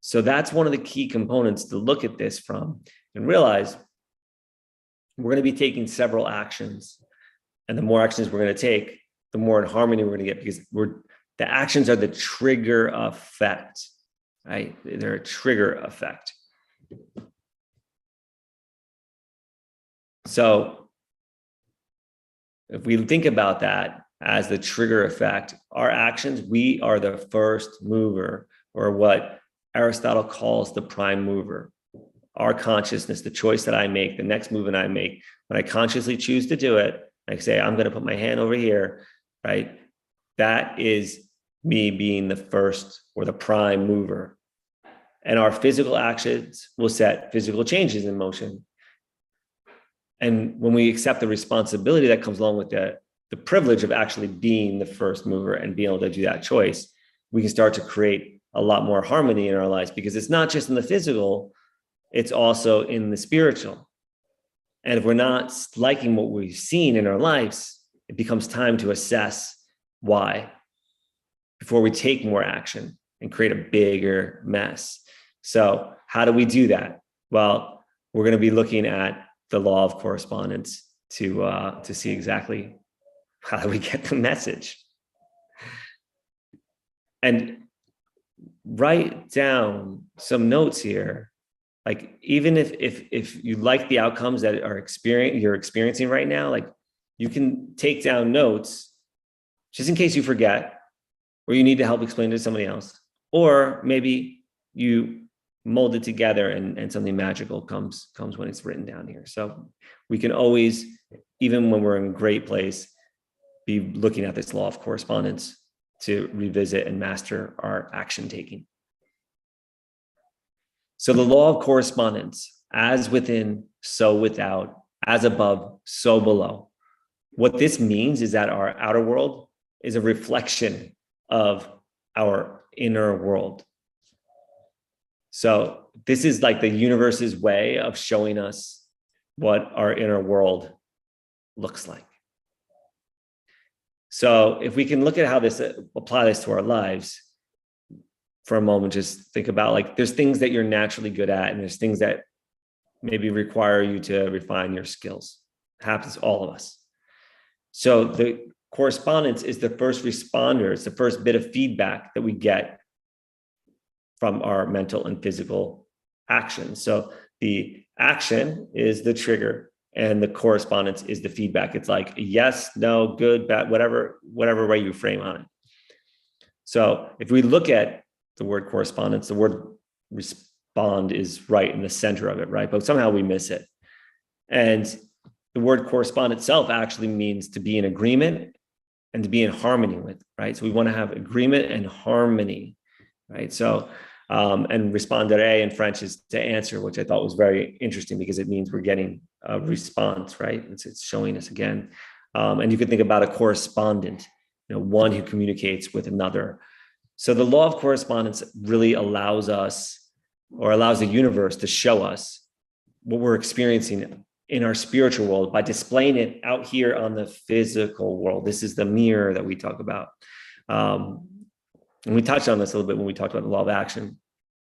[SPEAKER 2] So that's one of the key components to look at this from and realize we're going to be taking several actions. And the more actions we're going to take, the more in harmony we're going to get, because the actions are the trigger effect, right? They're a trigger effect. So if we think about that as the trigger effect, our actions, we are the first mover, or what Aristotle calls the prime mover. Our consciousness, the choice that I make, the next movement I make, when I consciously choose to do it, I say, I'm going to put my hand over here, right? That is me being the first or the prime mover. And our physical actions will set physical changes in motion. And when we accept the responsibility that comes along with the privilege of actually being the first mover and being able to do that choice, we can start to create a lot more harmony in our lives, because it's not just in the physical, it's also in the spiritual. And if we're not liking what we've seen in our lives, it becomes time to assess why before we take more action and create a bigger mess. So how do we do that? Well, we're going to be looking at the law of correspondence to see exactly how do we get the message. And write down some notes here. Like, even if you like the outcomes that you're experiencing right now, like, you can take down notes just in case you forget, or you need to help explain to somebody else, or maybe you mold it together and something magical comes when it's written down here. So we can always, even when we're in a great place, be looking at this law of correspondence to revisit and master our action taking. So the law of correspondence, as within, so without, as above, so below. What this means is that our outer world is a reflection of our inner world. So this is like the universe's way of showing us what our inner world looks like. So if we can look at how apply this to our lives for a moment, just think about, like, there's things that you're naturally good at, and there's things that maybe require you to refine your skills. It happens to all of us. So the correspondence is the first responder. It's the first bit of feedback that we get from our mental and physical actions. So the action is the trigger, and the correspondence is the feedback. It's like yes, no, good, bad, whatever way you frame on it. So if we look at the word correspondence, the word respond is right in the center of it, right? But somehow we miss it. And the word correspond itself actually means to be in agreement and to be in harmony with, right? So we want to have agreement and harmony, right? So, and respondere in French is to answer, which I thought was very interesting because it means we're getting a response, right? It's showing us again. And you could think about a correspondent, one who communicates with another. So the law of correspondence really allows us, or allows the universe to show us what we're experiencing in our spiritual world by displaying it out here on the physical world. This is the mirror that we talk about. And we touched on this a little bit when we talked about the law of action.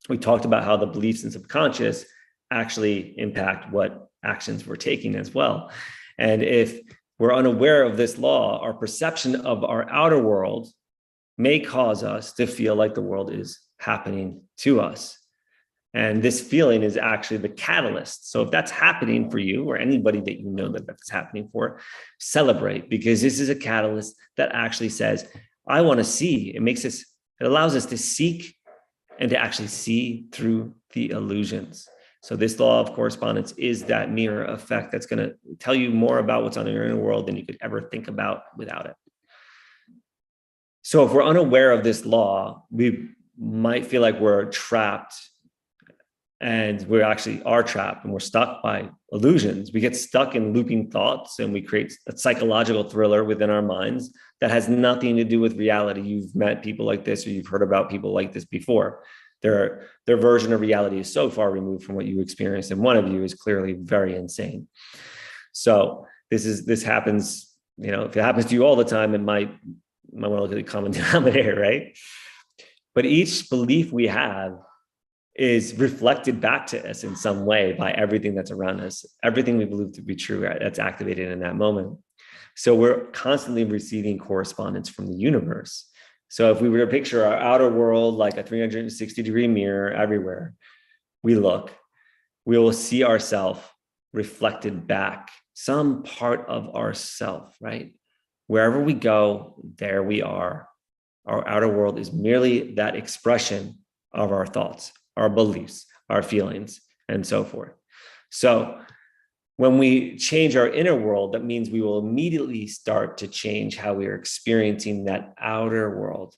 [SPEAKER 2] We talked about how the beliefs in subconscious actually impact what actions we're taking as well. And if we're unaware of this law, our perception of our outer world may cause us to feel like the world is happening to us. And this feeling is actually the catalyst. So if that's happening for you, or anybody that you know that that's happening for, celebrate, because this is a catalyst that actually says, I want to see. It allows us to seek and to actually see through the illusions. So this law of correspondence is that mirror effect that's going to tell you more about what's on your inner world than you could ever think about without it. So if we're unaware of this law, we might feel like we're trapped, and we actually are trapped, and we're stuck by illusions. We get stuck in looping thoughts, and we create a psychological thriller within our minds that has nothing to do with reality. You've met people like this, or you've heard about people like this before. Their version of reality is so far removed from what you experienced, and one of you is clearly very insane. So this happens, if it happens to you all the time, it might want to look at the common denominator, right? But each belief we have is reflected back to us in some way by everything that's around us. Everything we believe to be true, that's activated in that moment. So we're constantly receiving correspondence from the universe. So if we were to picture our outer world like a 360-degree mirror everywhere we look, we will see ourselves reflected back, some part of ourself, right? Wherever we go, there we are. Our outer world is merely that expression of our thoughts, our beliefs, our feelings, and so forth. So when we change our inner world, that means we will immediately start to change how we are experiencing that outer world.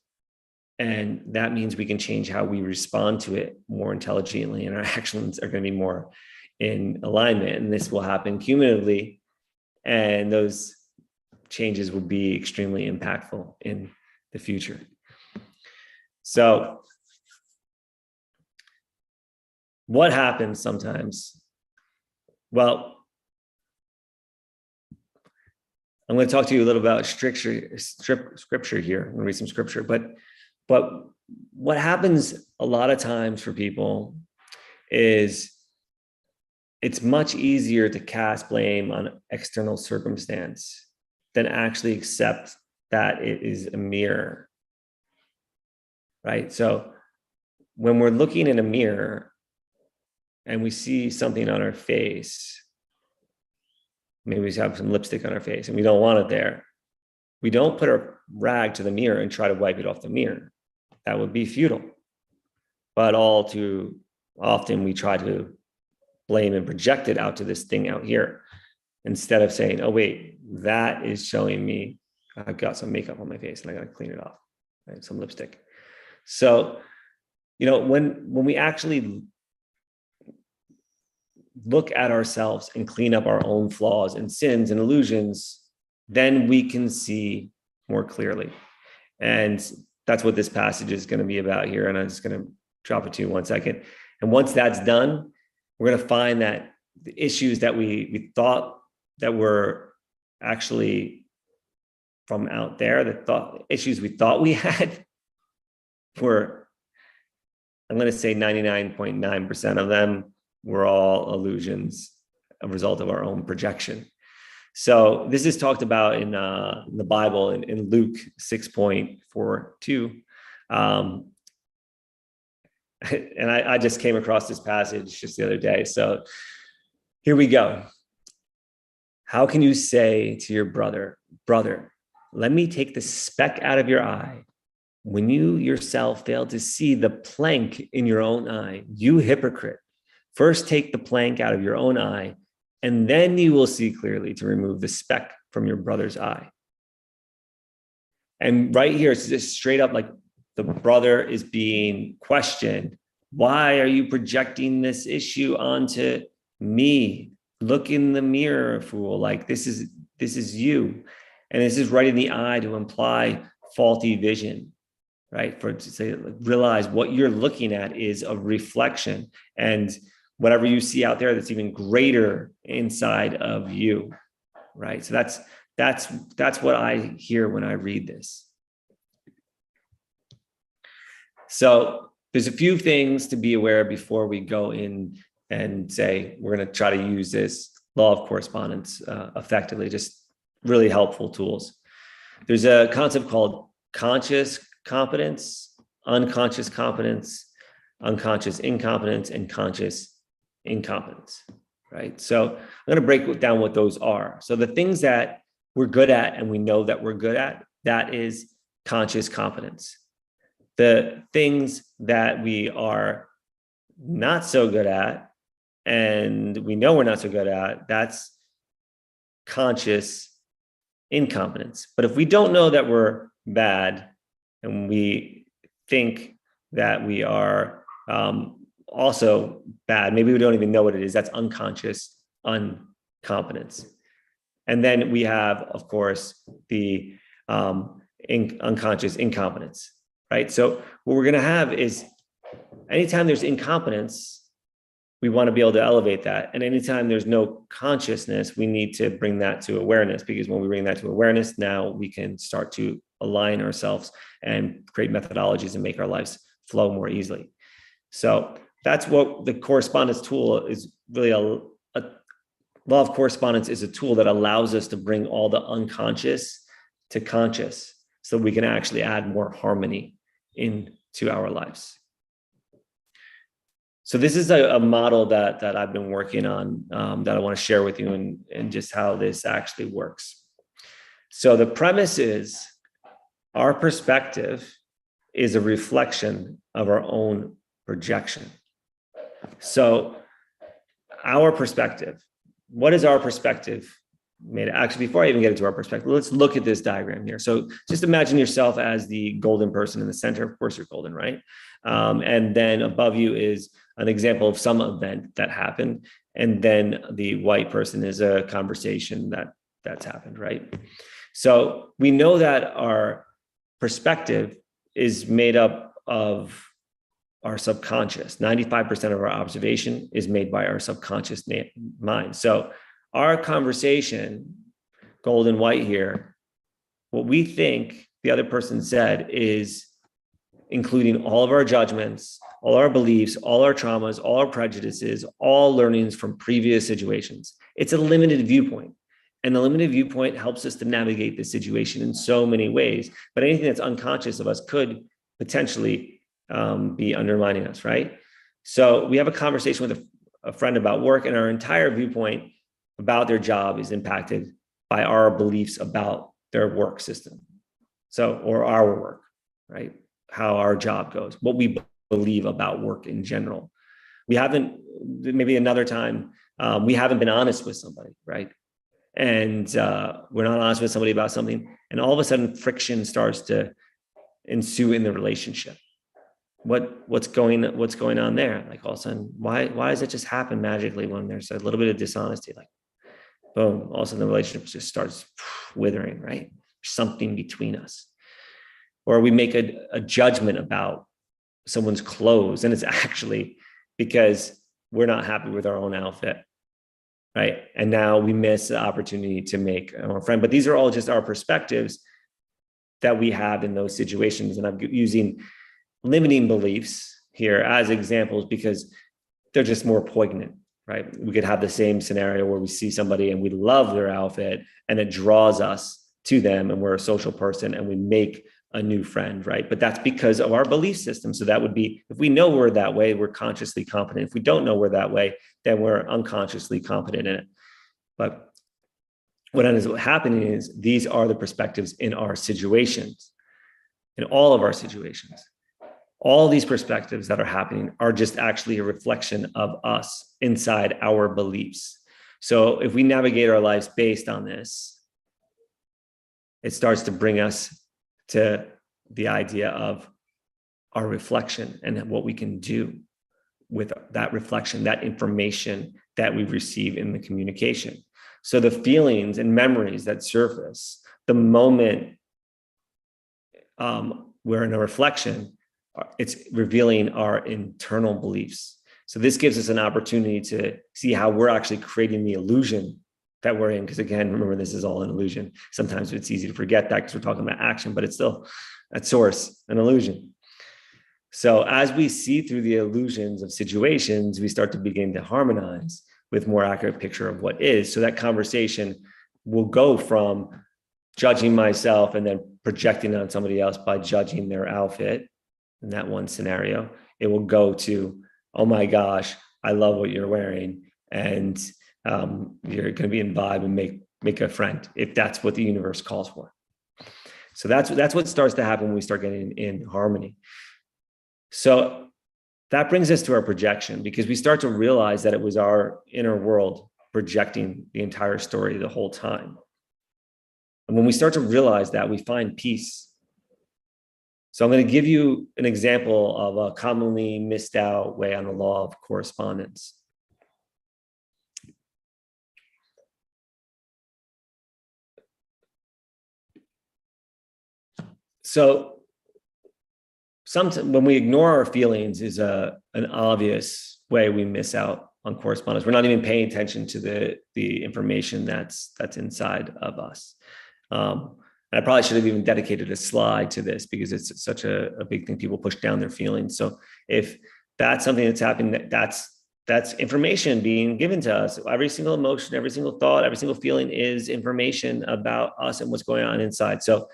[SPEAKER 2] And that means we can change how we respond to it more intelligently, and our actions are going to be more in alignment. And this will happen cumulatively, and those changes will be extremely impactful in the future. So what happens sometimes? Well, I'm going to talk to you a little about scripture here. I'm going to read some scripture, but what happens a lot of times for people is it's much easier to cast blame on external circumstance than actually accept that it is a mirror, right? So when we're looking in a mirror and we see something on our face, maybe we have some lipstick on our face and we don't want it there, we don't put our rag to the mirror and try to wipe it off the mirror. That would be futile. But all too often we try to blame and project it out to this thing out here, instead of saying, oh, wait, that is showing me I've got some makeup on my face and I got to clean it off, right? Some lipstick. So, when we actually look at ourselves and clean up our own flaws and sins and illusions, then we can see more clearly. And that's what this passage is going to be about here. And I'm just going to drop it to you 1 second. And once that's done, we're going to find that the issues that we thought that were actually from out there, issues we thought we had were, I'm going to say 99.9% of them were all illusions, a result of our own projection. So this is talked about in the Bible in Luke 6.42. And I just came across this passage just the other day. So here we go. How can you say to your brother, let me take the speck out of your eye, when you yourself fail to see the plank in your own eye? You hypocrite. First take the plank out of your own eye, and then you will see clearly to remove the speck from your brother's eye. And right here, it's just straight up like the brother is being questioned. Why are you projecting this issue onto me? Look in the mirror, fool. Like this is you. And this is right in the eye to imply faulty vision, right? To say, realize what you're looking at is a reflection, and whatever you see out there, that's even greater inside of you, right? So that's what I hear when I read this. So there's a few things to be aware of before we go in and say we're going to try to use this law of correspondence effectively. Just really helpful tools. There's a concept called conscious competence, unconscious competence, unconscious incompetence, and conscious incompetence, right? So I'm going to break down what those are. So the things that we're good at and we know that we're good at, that is conscious competence. The things that we are not so good at and we know we're not so good at, that's conscious incompetence. But if we don't know that we're bad and we think that we are also bad, maybe we don't even know what it is, that's unconscious incompetence. And then we have, of course, the unconscious incompetence, right? So what we're going to have is anytime there's incompetence, we want to be able to elevate that. And anytime there's no consciousness, we need to bring that to awareness, because when we bring that to awareness, now we can start to align ourselves and create methodologies and make our lives flow more easily. So that's what the correspondence tool is really. A law of correspondence is a tool that allows us to bring all the unconscious to conscious, so we can actually add more harmony into our lives. So this is a model that I've been working on that I want to share with you, and just how this actually works. So the premise is our perspective is a reflection of our own projection. So our perspective, what is our perspective made? Actually, before I even get into our perspective, let's look at this diagram here. So just imagine yourself as the golden person in the center. Of course, you're golden, right? And then above you is an example of some event that happened. And then the white person is a conversation that's happened, right? So we know that our perspective is made up of our subconscious. 95% of our observation is made by our subconscious mind. So our conversation, gold and white here, what we think the other person said is including all of our judgments, all our beliefs, all our traumas, all our prejudices, all learnings from previous situations. It's a limited viewpoint. And the limited viewpoint helps us to navigate the situation in so many ways. But anything that's unconscious of us could potentially be undermining us, right? So we have a conversation with a friend about work, and our entire viewpoint about their job is impacted by our beliefs about their work system. So, or our work, right? How our job goes, what we believe about work in general. We haven't, maybe another time, we haven't been honest with somebody, right? And we're not honest with somebody about something, and all of a sudden friction starts to ensue in the relationship. What's going on there? Like all of a sudden, why does it just happen magically when there's a little bit of dishonesty? Like, boom, all of a sudden the relationship just starts withering, right? Something between us. Or we make a judgment about someone's clothes, and it's actually because we're not happy with our own outfit. right? And now we miss the opportunity to make a more friend. But these are all just our perspectives that we have in those situations. And I'm using limiting beliefs here as examples because they're just more poignant, right? We could have the same scenario where we see somebody and we love their outfit and it draws us to them and we're a social person and we make a new friend, right? But that's because of our belief system. So that would be, if we know we're that way, we're consciously competent. If we don't know we're that way, then we're unconsciously competent in it. But what ends up happening is these are the perspectives in our situations, in all of our situations. All these perspectives that are happening are just actually a reflection of us inside our beliefs. So if we navigate our lives based on this, it starts to bring us to the idea of our reflection and what we can do with that reflection, that information that we receive in the communication. So the feelings and memories that surface the moment we're in a reflection, it's revealing our internal beliefs. So this gives us an opportunity to see how we're actually creating the illusion that we're in. Because again, remember, this is all an illusion. Sometimes it's easy to forget that because we're talking about action, but it's still at source an illusion. So as we see through the illusions of situations, we start to begin to harmonize with more accurate picture of what is. So that conversation will go from judging myself and then projecting on somebody else by judging their outfit in that one scenario. It will go to, oh my gosh, I love what you're wearing. And you're going to be in vibe and make a friend if that's what the universe calls for. So that's what starts to happen when we start getting in harmony. So that brings us to our projection, because we start to realize that it was our inner world projecting the entire story the whole time. And when we start to realize that, we find peace. So I'm going to give you an example of a commonly missed out way on the law of correspondence. So sometimes when we ignore our feelings is an obvious way we miss out on correspondence. We're not even paying attention to the information that's inside of us. And I probably should have even dedicated a slide to this because it's such a big thing. People push down their feelings. So if that's something that's happening, that's information being given to us. Every single emotion, every single thought, every single feeling is information about us and what's going on inside. So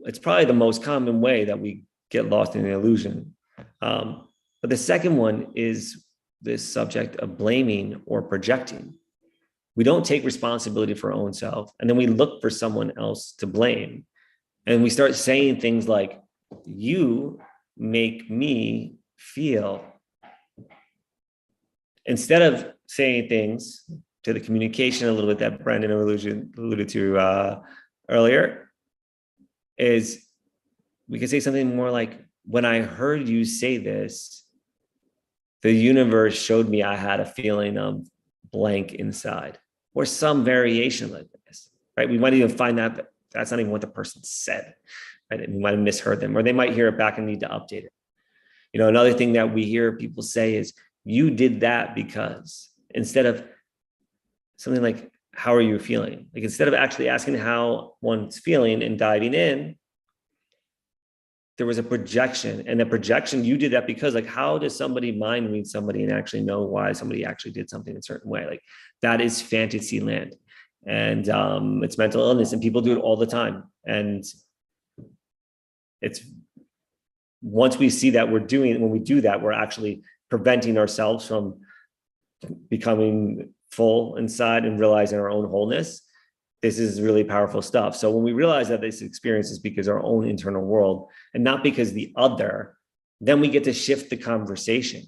[SPEAKER 2] it's probably the most common way that we get lost in the illusion. But the second one is this subject of blaming or projecting. We don't take responsibility for our own self, and then we look for someone else to blame. And we start saying things like, you make me feel. Instead of saying things to the communication a little bit that Brendon alluded to earlier, is we can say something more like, when I heard you say this, the universe showed me I had a feeling of blank inside, or some variation like this, right? We might even find that that's not even what the person said, right? And we might have misheard them, or they might hear it back and need to update it. You know, another thing that we hear people say is, you did that because, instead of something like, how are you feeling? Like, instead of actually asking how one's feeling and diving in, there was a projection, and the projection, you did that because, like, how does somebody mind read somebody and actually know why somebody actually did something a certain way? Like, that is fantasy land, and it's mental illness, and people do it all the time. And it's, once we see that when we do that, we're actually preventing ourselves from becoming full inside and realizing our own wholeness. This is really powerful stuff. So when we realize that this experience is because our own internal world and not because the other, then we get to shift the conversation.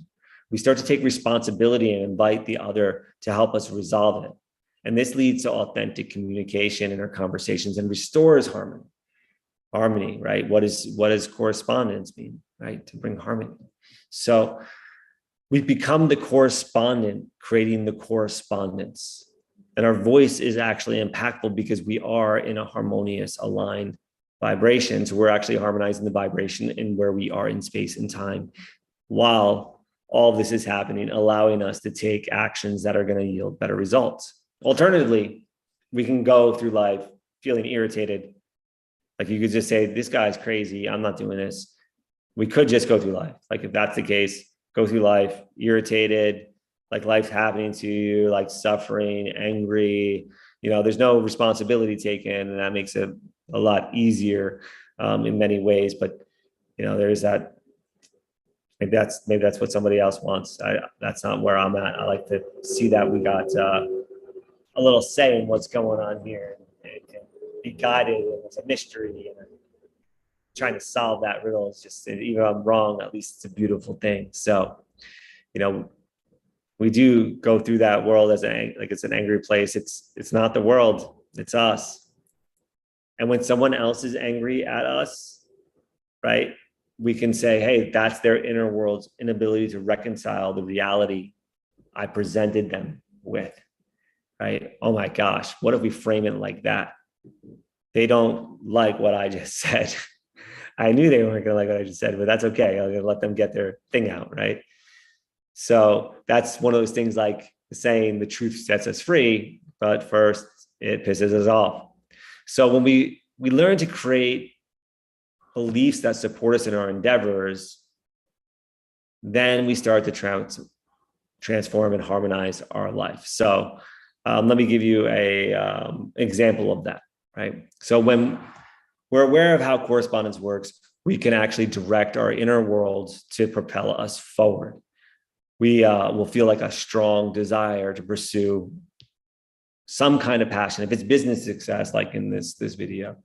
[SPEAKER 2] We start to take responsibility and invite the other to help us resolve it. And this leads to authentic communication in our conversations and restores harmony, right? What does correspondence mean, right? To bring harmony. So we've become the correspondent, creating the correspondence. And our voice is actually impactful because we are in a harmonious, aligned vibration. So we're actually harmonizing the vibration in where we are in space and time, while all of this is happening, allowing us to take actions that are going to yield better results. Alternatively, we can go through life feeling irritated. Like you could just say, this guy's crazy, I'm not doing this. We could just go through life. Like if that's the case, go through life irritated, like life's happening to you, like suffering, angry, there's no responsibility taken, and that makes it a lot easier in many ways. But there's that. Maybe that's what somebody else wants. That's not where I'm at. I like to see that we got a little say in what's going on here. It can be guided, and it's a mystery, and trying to solve that riddle is just, even if I'm wrong, at least it's a beautiful thing. So, we do go through that world as it's an angry place. It's not the world, it's us. And when someone else is angry at us, right, we can say, hey, that's their inner world's inability to reconcile the reality I presented them with, right? Oh my gosh, what if we frame it like that? They don't like what I just said. I knew they weren't gonna like what I just said, but that's okay. I'm gonna let them get their thing out, right? So that's one of those things, like saying the truth sets us free, but first it pisses us off. So when we learn to create beliefs that support us in our endeavors, then we start to transform and harmonize our life. So let me give you a example of that, right? So when we're aware of how correspondence works, we can actually direct our inner world to propel us forward. We will feel like a strong desire to pursue some kind of passion. If it's business success, like in this video,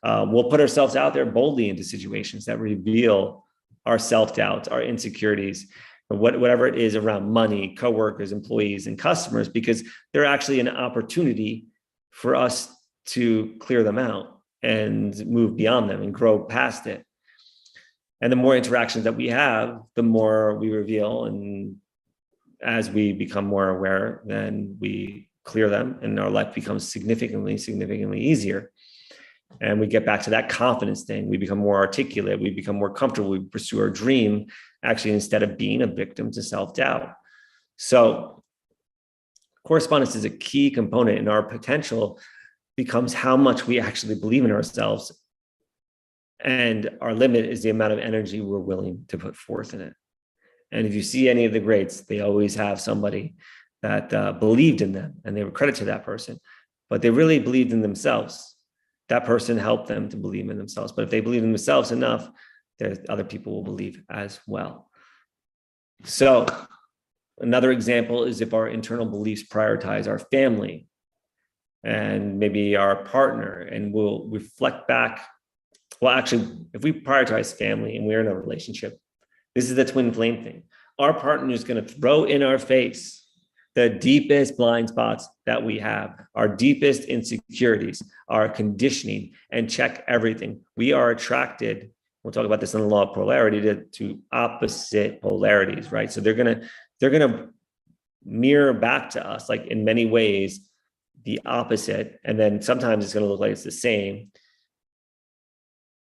[SPEAKER 2] we'll put ourselves out there boldly into situations that reveal our self-doubts, our insecurities, whatever it is around money, coworkers, employees, and customers, because they're actually an opportunity for us to clear them out and move beyond them and grow past it. And the more interactions that we have, the more we reveal. And as we become more aware, then we clear them, and our life becomes significantly easier. And we get back to that confidence thing. We become more articulate. We become more comfortable. We pursue our dream, actually, instead of being a victim to self-doubt. So correspondence is a key component, and our potential becomes how much we actually believe in ourselves. And our limit is the amount of energy we're willing to put forth in it. And if you see any of the greats, they always have somebody that believed in them, and they were credit to that person, but they really believed in themselves. That person helped them to believe in themselves. But if they believe in themselves enough, there's other people will believe as well. So another example is if our internal beliefs prioritize our family and maybe our partner, and we'll reflect back. Well, actually, if we prioritize family and we're in a relationship, this is the twin flame thing. Our partner is going to throw in our face the deepest blind spots that we have, our deepest insecurities, our conditioning, and check everything. We are attracted, we'll talk about this in the law of polarity, to opposite polarities, right? So they're gonna mirror back to us, like in many ways, the opposite. And then sometimes it's gonna look like it's the same.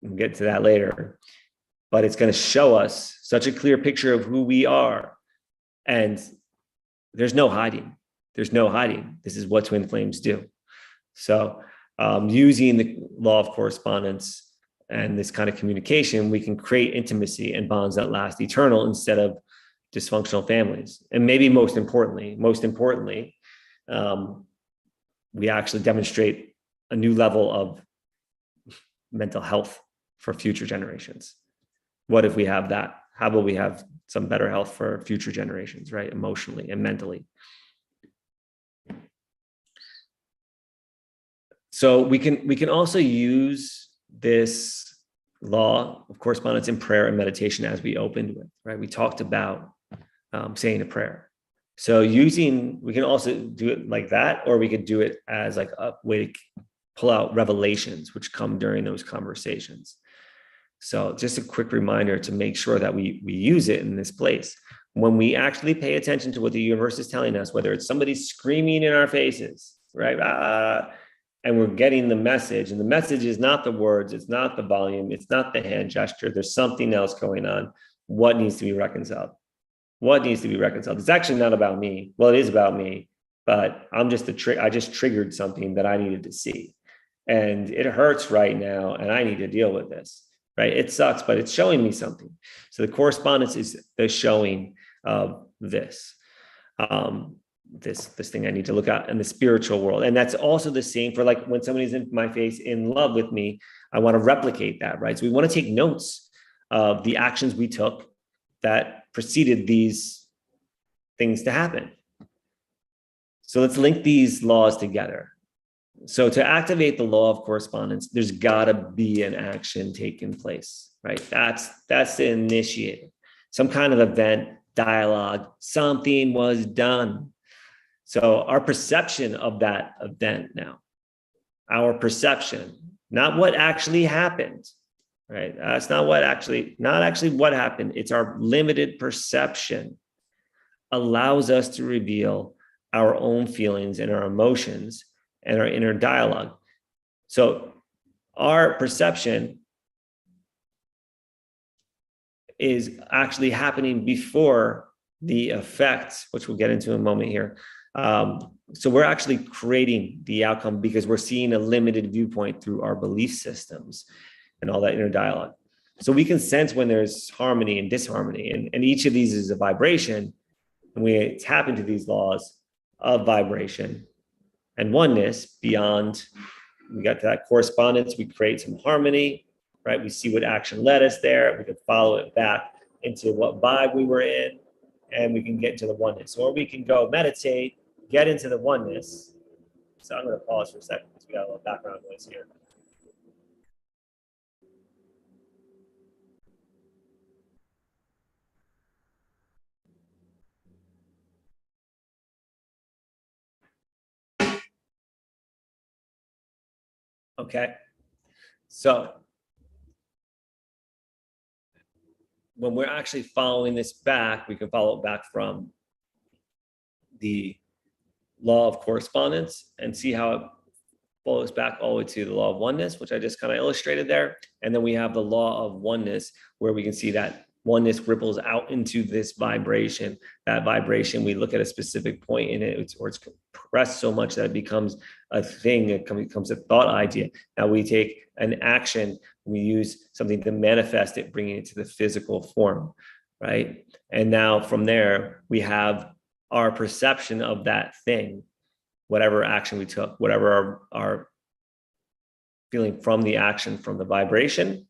[SPEAKER 2] We'll get to that later. But it's going to show us such a clear picture of who we are. And there's no hiding. There's no hiding. This is what twin flames do. So using the law of correspondence and this kind of communication, we can create intimacy and bonds that last eternal instead of dysfunctional families. And maybe most importantly, we actually demonstrate a new level of mental health for future generations. What if we have that? How about we have some better health for future generations, right? Emotionally and mentally. So we can also use this law of correspondence in prayer and meditation, as we opened with, right? We talked about saying a prayer. So we can also do it like that, or we could do it as like a way to pull out revelations which come during those conversations. So just a quick reminder to make sure that we use it in this place. When we actually pay attention to what the universe is telling us, whether it's somebody screaming in our faces, right? And we're getting the message, and the message is not the words, it's not the volume, it's not the hand gesture. There's something else going on. What needs to be reconciled? what needs to be reconciled? It's actually not about me. Well, it is about me, but I'm just I just triggered something that I needed to see. And it hurts right now, and I need to deal with this, right? It sucks, but it's showing me something. So the correspondence is the showing of this. This thing I need to look at in the spiritual world. And that's also the same for like when somebody's in my face in love with me, I want to replicate that, right? So we want to take notes of the actions we took that preceded these things to happen. So let's link these laws together. So to activate the law of correspondence, there's got to be an action taking place, right? That's the initiator. Some kind of event, dialogue, something was done. So our perception of that event now, our perception, not what actually happened, right? That's not actually what happened. It's our limited perception allows us to reveal our own feelings and our emotions and our inner dialogue. So our perception is actually happening before the effect, which we'll get into in a moment here. So we're actually creating the outcome because we're seeing a limited viewpoint through our belief systems and all that inner dialogue. So we can sense when there's harmony and disharmony, and each of these is a vibration, and we tap into these laws of vibration and oneness beyond. We got to that correspondence, we create some harmony, right? We see what action led us there. We can follow it back into what vibe we were in, and we can get into the oneness. Or we can go meditate, get into the oneness. So I'm going to pause for a second because we got a little background noise here. Okay, so when we're actually following this back, we can follow it back from the law of correspondence and see how it follows back all the way to the law of oneness, which I just kind of illustrated there. And then we have the law of oneness, where we can see that oneness ripples out into this vibration. That vibration, we look at a specific point in it, or it's compressed so much that it becomes a thing, it becomes a thought idea. Now we take an action, we use something to manifest it, bringing it to the physical form, right? And now from there, we have our perception of that thing, whatever action we took, whatever our feeling from the action, from the vibration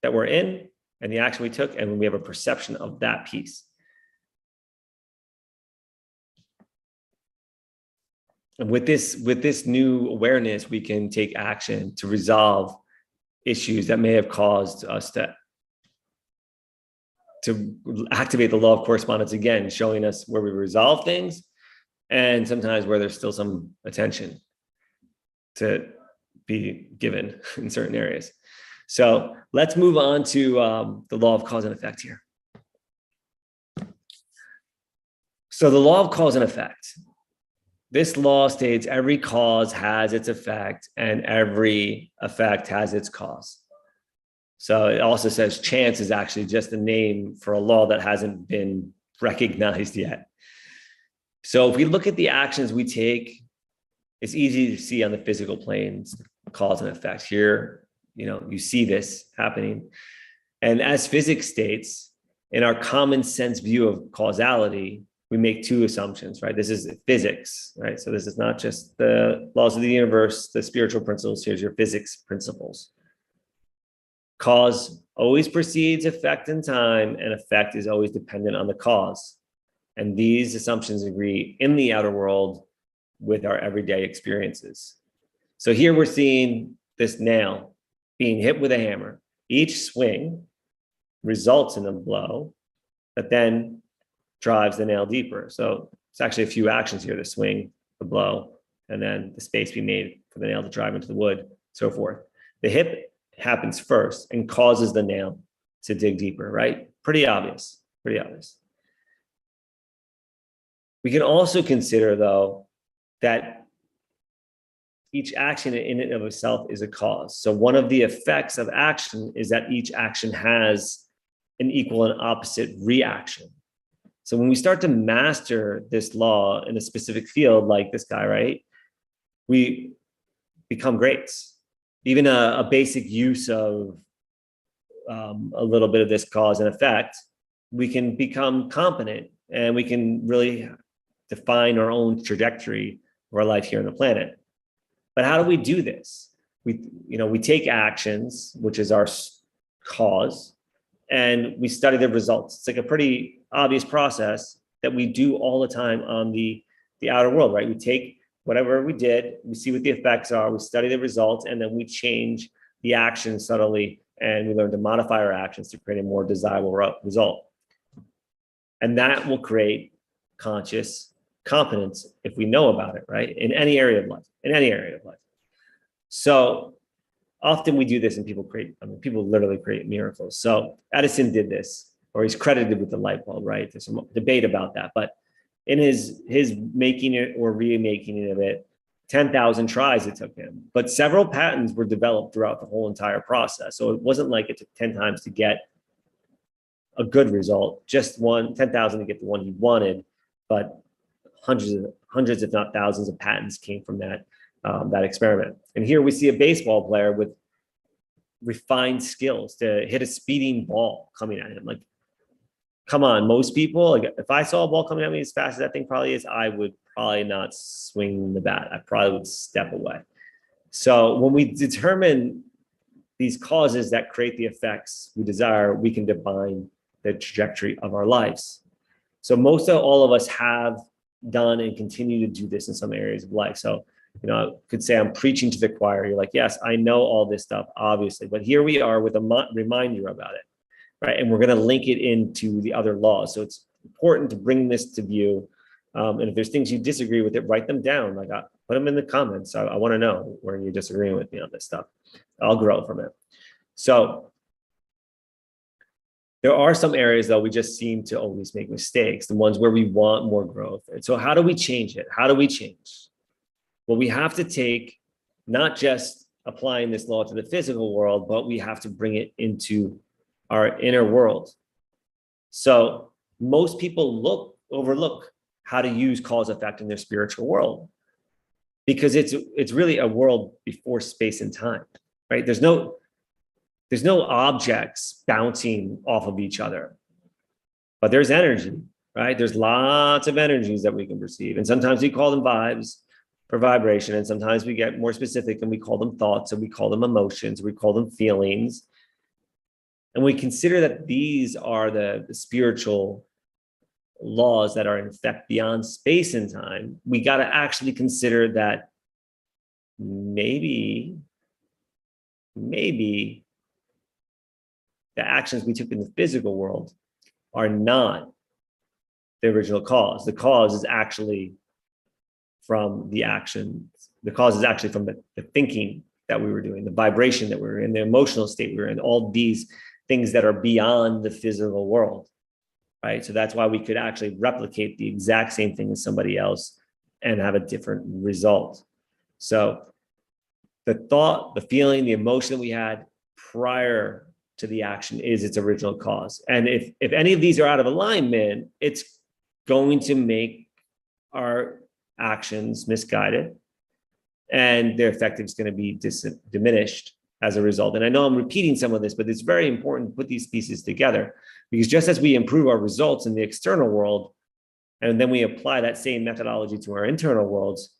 [SPEAKER 2] that we're in, and the action we took, and when we have a perception of that piece. And with this new awareness, we can take action to resolve issues that may have caused us to activate the law of correspondence again, showing us where we resolve things, and sometimes where there's still some attention to be given in certain areas. So let's move on to the law of cause and effect here. So the law of cause and effect. This law states every cause has its effect and every effect has its cause. So it also says chance is actually just a name for a law that hasn't been recognized yet. So if we look at the actions we take, it's easy to see on the physical planes, cause and effect. Here, you see this happening. And as physics states, in our common sense view of causality, we make two assumptions, right? This is physics, right? So this is not just the laws of the universe, the spiritual principles. Here's your physics principles. Cause always precedes effect in time, and effect is always dependent on the cause. And these assumptions agree in the outer world with our everyday experiences. So here we're seeing this nail being hit with a hammer. Each swing results in a blow that then drives the nail deeper. So it's actually a few actions here: the swing, the blow, and then the space being made for the nail to drive into the wood, so forth. The hit happens first and causes the nail to dig deeper, right? Pretty obvious, pretty obvious. We can also consider, though, that each action in and of itself is a cause. So one of the effects of action is that each action has an equal and opposite reaction. So when we start to master this law in a specific field, like this guy, right, we become greats. Even a basic use of a little bit of this cause and effect, we can become competent and we can really define our own trajectory of our life here on the planet. But how do we do this? We take actions, which is our cause, and we study the results. It's like a pretty obvious process that we do all the time on the outer world, right? We take whatever we did, we see what the effects are, we study the results, and then we change the action subtly, and we learn to modify our actions to create a more desirable result. And that will create conscious competence if we know about it, right? In any area of life, So often we do this and people literally create miracles. So Edison did this, or he's credited with the light bulb, right? There's some debate about that, but in his making it or remaking it of it, 10,000 tries it took him, but several patents were developed throughout the whole entire process. So it wasn't like it took 10 times to get a good result, just 10,000 to get the one he wanted, but hundreds, if not thousands of patents came from that experiment. And here we see a baseball player with refined skills to hit a speeding ball coming at him. Like, come on, most people, like if I saw a ball coming at me as fast as that thing probably is, I would probably not swing the bat. I probably would step away. So when we determine these causes that create the effects we desire, we can define the trajectory of our lives. So most of all of us have done and continue to do this in some areas of life. So, I could say I'm preaching to the choir. You're like, yes, I know all this stuff, obviously, but here we are with a reminder about it, right? And we're going to link it into the other laws. So it's important to bring this to view. And if there's things you disagree with it, write them down. Like, put them in the comments. I want to know where you're disagreeing with me on this stuff. I'll grow from it. So there are some areas, though, we just seem to always make mistakes, the ones where we want more growth. And so how do we change it? How do we change? Well, we have to take not just applying this law to the physical world, but we have to bring it into our inner world. So most people overlook how to use cause effect in their spiritual world, because it's really a world before space and time, right? There's no objects bouncing off of each other, but there's energy, right? There's lots of energies that we can perceive. And sometimes we call them vibes or vibration. And sometimes we get more specific and we call them thoughts, and we call them emotions, we call them feelings. And we consider that these are the spiritual laws that are in effect beyond space and time. We got to actually consider that maybe the actions we took in the physical world are not the original cause. The cause is actually from the action. The cause is actually from the thinking that we were doing, the vibration that we were in, the emotional state we were in, all these things that are beyond the physical world, right? So that's why we could actually replicate the exact same thing as somebody else and have a different result. So the thought, the feeling, the emotion that we had prior to the action is its original cause. And if any of these are out of alignment, it's going to make our actions misguided, and their effectiveness is going to be diminished as a result. And I know I'm repeating some of this, but it's very important to put these pieces together, because just as we improve our results in the external world, and then we apply that same methodology to our internal worlds,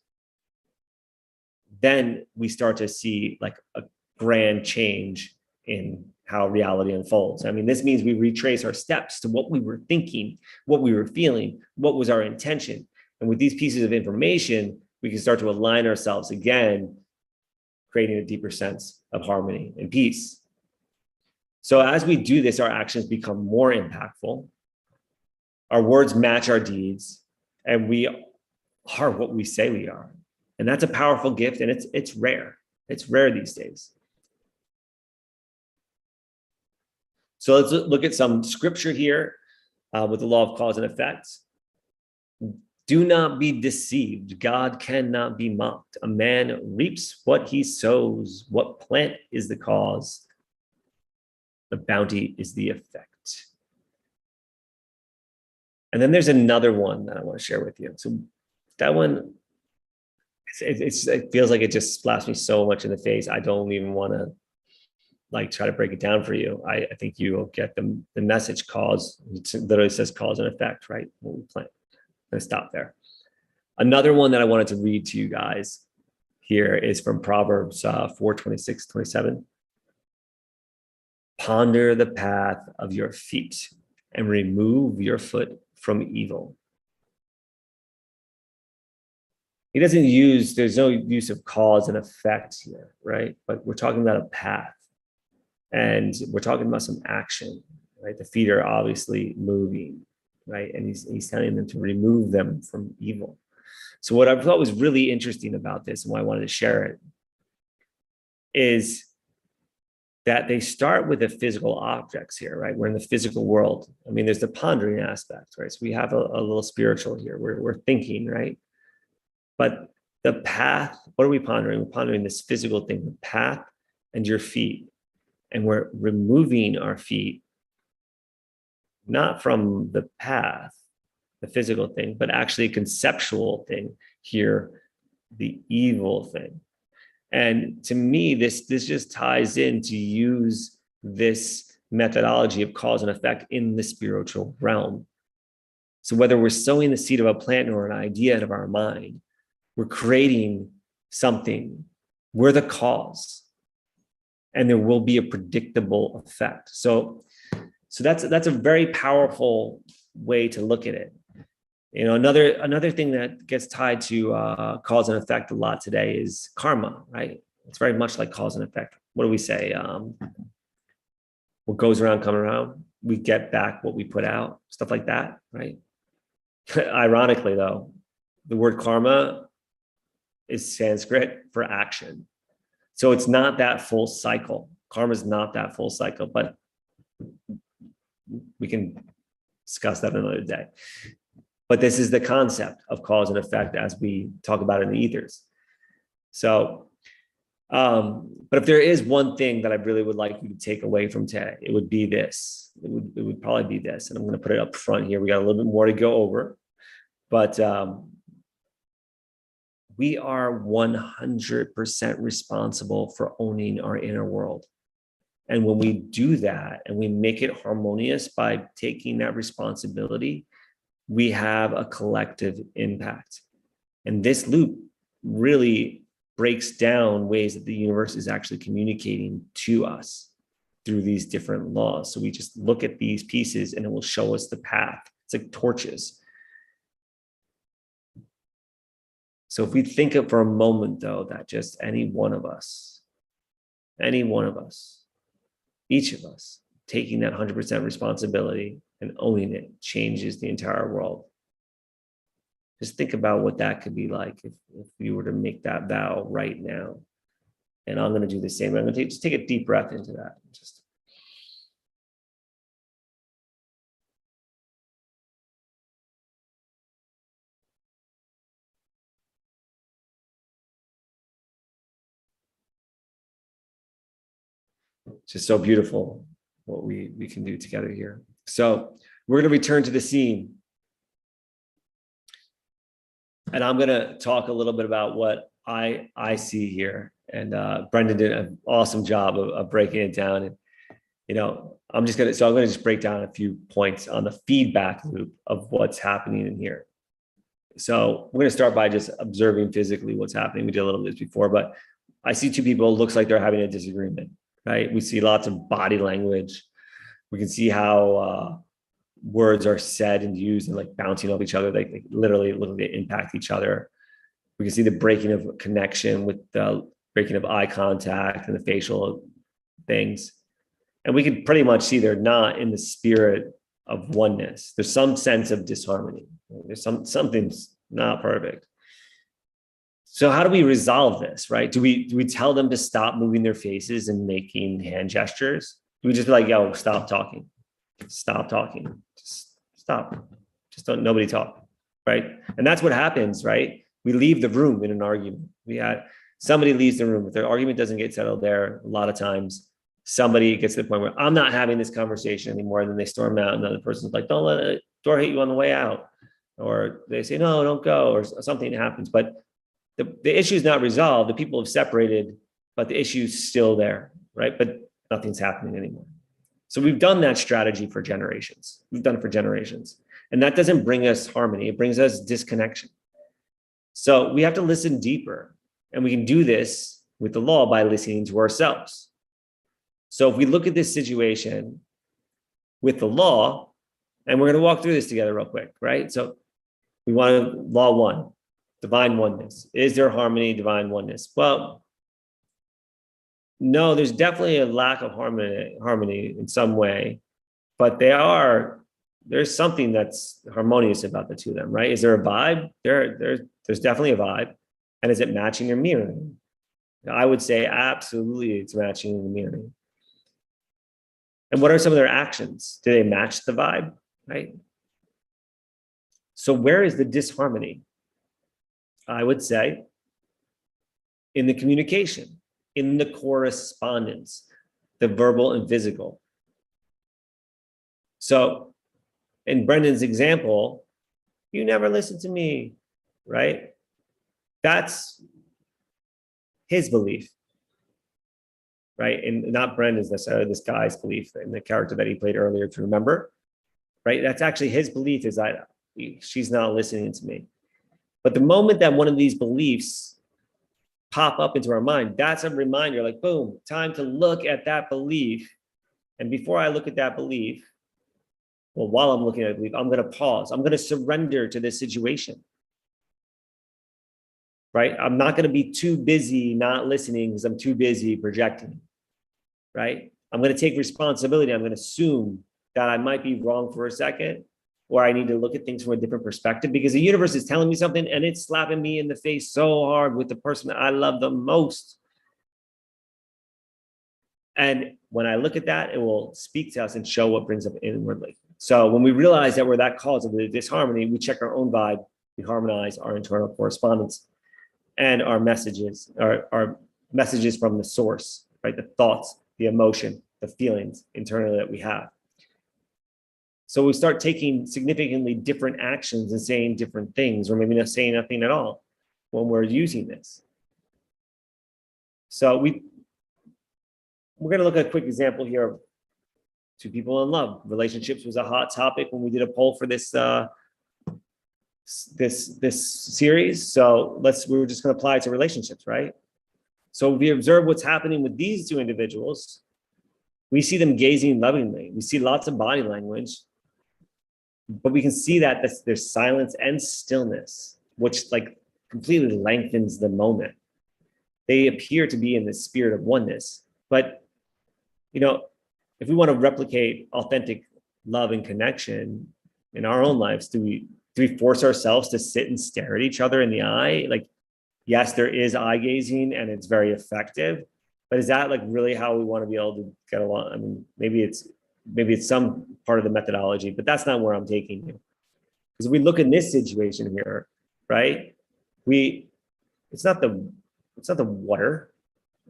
[SPEAKER 2] then we start to see like a grand change in how reality unfolds. I mean, this means we retrace our steps to what we were thinking, what we were feeling, what was our intention. And with these pieces of information, we can start to align ourselves again, creating a deeper sense of harmony and peace. So as we do this, our actions become more impactful. Our words match our deeds, and we are what we say we are. And that's a powerful gift, and it's rare. It's rare these days. So let's look at some scripture here with the law of cause and effect. Do not be deceived. God cannot be mocked. A man reaps what he sows. What plant is the cause? The bounty is the effect. And then there's another one that I want to share with you. So that one, it feels like it just slaps me so much in the face. I don't even want to like try to break it down for you. I think you will get the message. Cause, it literally says cause and effect, right? What we plan. I'm going to stop there. Another one that I wanted to read to you guys here is from Proverbs 4:26-27. Ponder the path of your feet and remove your foot from evil. He doesn't use, there's no use of cause and effect here, right? But we're talking about a path, and we're talking about some action, right? The feet are obviously moving, right? And he's telling them to remove them from evil. So what I thought was really interesting about this, and why I wanted to share it, is that they start with the physical objects here, right? We're in the physical world. I mean, there's the pondering aspect, right? So we have a little spiritual here. We're thinking, right? But the path, what are we pondering? We're pondering this physical thing, the path and your feet. And we're removing our feet, not from the path, the physical thing, but actually a conceptual thing here, the evil thing. And to me, this just ties in to use this methodology of cause and effect in the spiritual realm. So whether we're sowing the seed of a plant or an idea of our mind, we're creating something. We're the cause, and there will be a predictable effect. So that's a very powerful way to look at it. You know, another thing that gets tied to cause and effect a lot today is karma, right? It's very much like cause and effect. What do we say? What goes around, come around. We get back what we put out, stuff like that, right? Ironically, though, the word karma is Sanskrit for action. So it's not that full cycle. Karma is not that full cycle, but we can discuss that another day. But this is the concept of cause and effect as we talk about it in the ethers. So, but if there is one thing that I really would like you to take away from today, it would be this. It would probably be this. And I'm going to put it up front here. We got a little bit more to go over. But we are 100% responsible for owning our inner world. And when we do that and we make it harmonious by taking that responsibility, we have a collective impact. And this loop really breaks down ways that the universe is actually communicating to us through these different laws. So we just look at these pieces and it will show us the path. It's like torches. So if we think of for a moment, though, that just any one of us, each of us, taking that 100% responsibility and owning it changes the entire world. Just think about what that could be like if you were to make that vow right now. And I'm going to do the same. I'm going to just take a deep breath into that. Just so beautiful what we can do together here. So we're going to return to the scene. And I'm going to talk a little bit about what I see here. And Brendon did an awesome job of breaking it down. And, you know, I'm going to just break down a few points on the feedback loop of what's happening in here. So we're going to start by just observing physically what's happening. We did a little bit before, but I see two people, it looks like they're having a disagreement, right? We see lots of body language. We can see how words are said and used and like bouncing off each other. They literally impact each other. We can see the breaking of connection with the breaking of eye contact and the facial things. And we can pretty much see they're not in the spirit of oneness. There's some sense of disharmony. There's something's not perfect. So how do we resolve this, right? Do we tell them to stop moving their faces and making hand gestures? Do we just be like, yo, stop talking, just stop, just don't, nobody talk, right? And that's what happens, right? We leave the room in an argument. Somebody leaves the room. If their argument doesn't get settled there, a lot of times somebody gets to the point where I'm not having this conversation anymore, and then they storm out, and the other person's like, don't let the door hit you on the way out. Or they say, no, don't go, or something happens. But the issue is not resolved. The people have separated, but the issue is still there, right? But nothing's happening anymore. So we've done that strategy for generations. We've done it for generations. And that doesn't bring us harmony. It brings us disconnection. So we have to listen deeper. And we can do this with the law by listening to ourselves. So if we look at this situation with the law, and we're going to walk through this together real quick, right? So we want law one, divine oneness. Is there harmony, divine oneness? Well, no, there's definitely a lack of harmony in some way, but there's something that's harmonious about the two of them, right? Is there a vibe? There's definitely a vibe. And is it matching or mirroring? I would say absolutely it's matching and mirroring. And what are some of their actions? Do they match the vibe, right? So where is the disharmony? I would say in the communication, in the correspondence, the verbal and physical. So in Brendon's example, you never listen to me, right? That's his belief, right? And not Brendon's necessarily, this guy's belief in the character that he played earlier, to remember, right? That's actually his belief, is that she's not listening to me. But the moment that one of these beliefs pop up into our mind, that's a reminder, like, boom, time to look at that belief. And before I look at that belief, well, while I'm looking at the belief, I'm going to pause. I'm going to surrender to this situation, right? I'm not going to be too busy not listening because I'm too busy projecting, right? I'm going to take responsibility. I'm going to assume that I might be wrong for a second, or I need to look at things from a different perspective, because the universe is telling me something and it's slapping me in the face so hard with the person that I love the most. And when I look at that, it will speak to us and show what brings up inwardly. So when we realize that we're that cause of the disharmony, we check our own vibe, we harmonize our internal correspondence and our messages, our messages from the source, right? The thoughts, the emotion, the feelings internally that we have. So we start taking significantly different actions and saying different things, or maybe not saying nothing at all when we're using this. So we're going to look at a quick example here of two people in love. Relationships was a hot topic when we did a poll for this series. So we're just going to apply it to relationships, right? So if we observe what's happening with these two individuals, we see them gazing lovingly. We see lots of body language, but we can see that there's silence and stillness, which like completely lengthens the moment. They appear to be in the spirit of oneness, but if we want to replicate authentic love and connection in our own lives, do we force ourselves to sit and stare at each other in the eye? Like, yes, there is eye gazing and it's very effective, but is that like really how we want to be able to get along? I mean, maybe it's some part of the methodology, but that's not where I'm taking you. Because if we look in this situation here, right? It's not the water,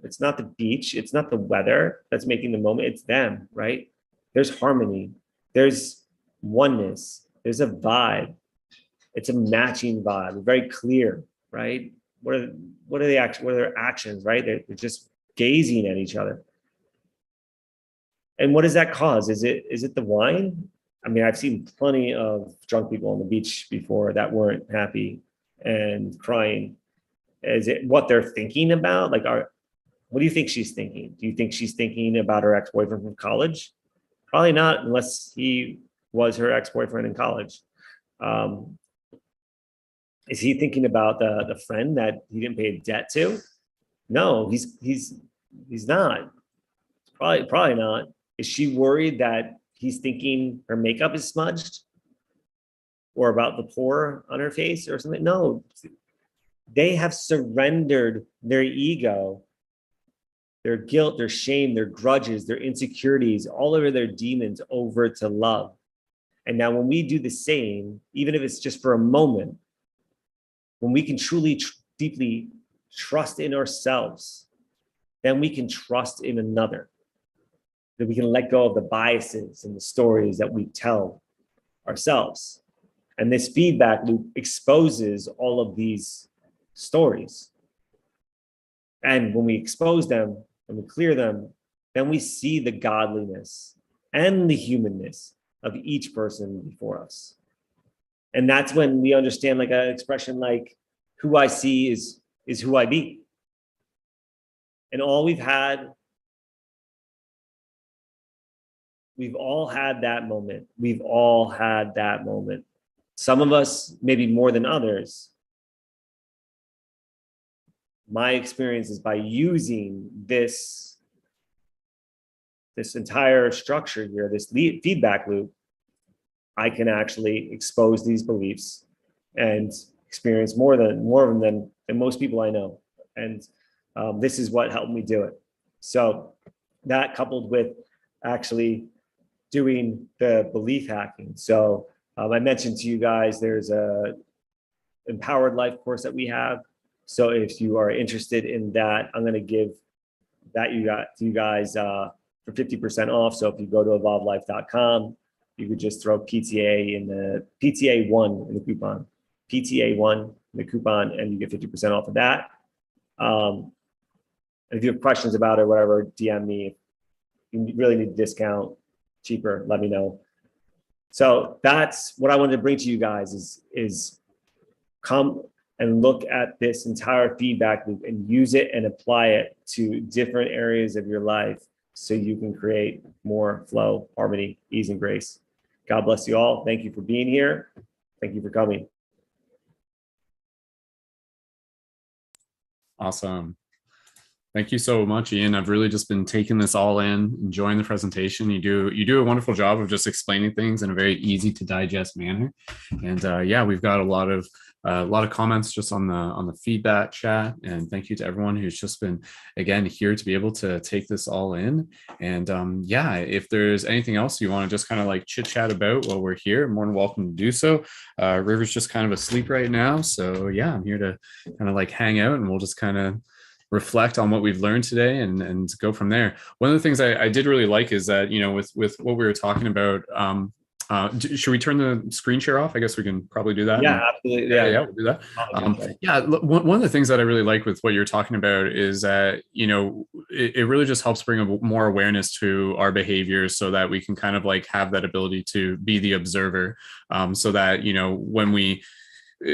[SPEAKER 2] it's not the beach, it's not the weather that's making the moment, it's them, right? There's harmony, there's oneness, there's a vibe. It's a matching vibe, very clear, right? What are their actions, right? They're just gazing at each other. And what does that cause? Is it the wine? I mean, I've seen plenty of drunk people on the beach before that weren't happy and crying. Is it what they're thinking about? Like, what do you think she's thinking? Do you think she's thinking about her ex-boyfriend from college? Probably not, unless he was her ex-boyfriend in college. Is he thinking about the friend that he didn't pay a debt to? No, he's not. Probably not. Is she worried that he's thinking her makeup is smudged, or about the pore on her face or something? No, they have surrendered their ego, their guilt, their shame, their grudges, their insecurities, all over their demons over to love. And now when we do the same, even if it's just for a moment, when we can truly, deeply trust in ourselves, then we can trust in another. that we can let go of the biases and the stories that we tell ourselves. And this feedback loop exposes all of these stories. And when we expose them and we clear them, then we see the godliness and the humanness of each person before us. And that's when we understand, like, an expression like, who I see is who I be. And we've all had that moment. We've all had that moment. Some of us, maybe more than others. My experience is by using this entire structure here, this feedback loop, I can actually expose these beliefs and experience more of them than most people I know. And this is what helped me do it. So that, coupled with actually doing the belief hacking. So I mentioned to you guys, there's a empowered life course that we have. So if you are interested in that, I'm going to give that to you guys for 50% off. So if you go to evolvelife.com, you could just throw PTA in the PTA1 in the coupon, PTA1 in the coupon, and you get 50% off of that. And if you have questions about it or whatever, DM me. If you really need a discount, cheaper, let me know. So that's what I wanted to bring to you guys is come and look at this entire feedback loop and use it and apply it to different areas of your life so you can create more flow, harmony, ease, and grace. God bless you all. Thank you for being here. Thank you for coming.
[SPEAKER 1] Awesome. Thank you so much, Iain. I've really just been taking this all in, enjoying the presentation. You do a wonderful job of just explaining things in a very easy to digest manner. And yeah, we've got a lot of comments just on the feedback chat. And thank you to everyone who's just been, again, here to be able to take this all in. And yeah, if there's anything else you want to just kind of like chit chat about while we're here, more than welcome to do so. River's just kind of asleep right now. So yeah, I'm here to kind of like hang out, and we'll just kind of reflect on what we've learned today and go from there. One of the things I did really like is that, you know, with what we were talking about, should we turn the screen share off? I guess we can probably do that.
[SPEAKER 2] Yeah, absolutely. Yeah,
[SPEAKER 1] we'll do that. Yeah, one of the things that I really like with what you're talking about is that, you know, it really just helps bring more awareness to our behaviors so that we can kind of like have that ability to be the observer, so that, you know, when we,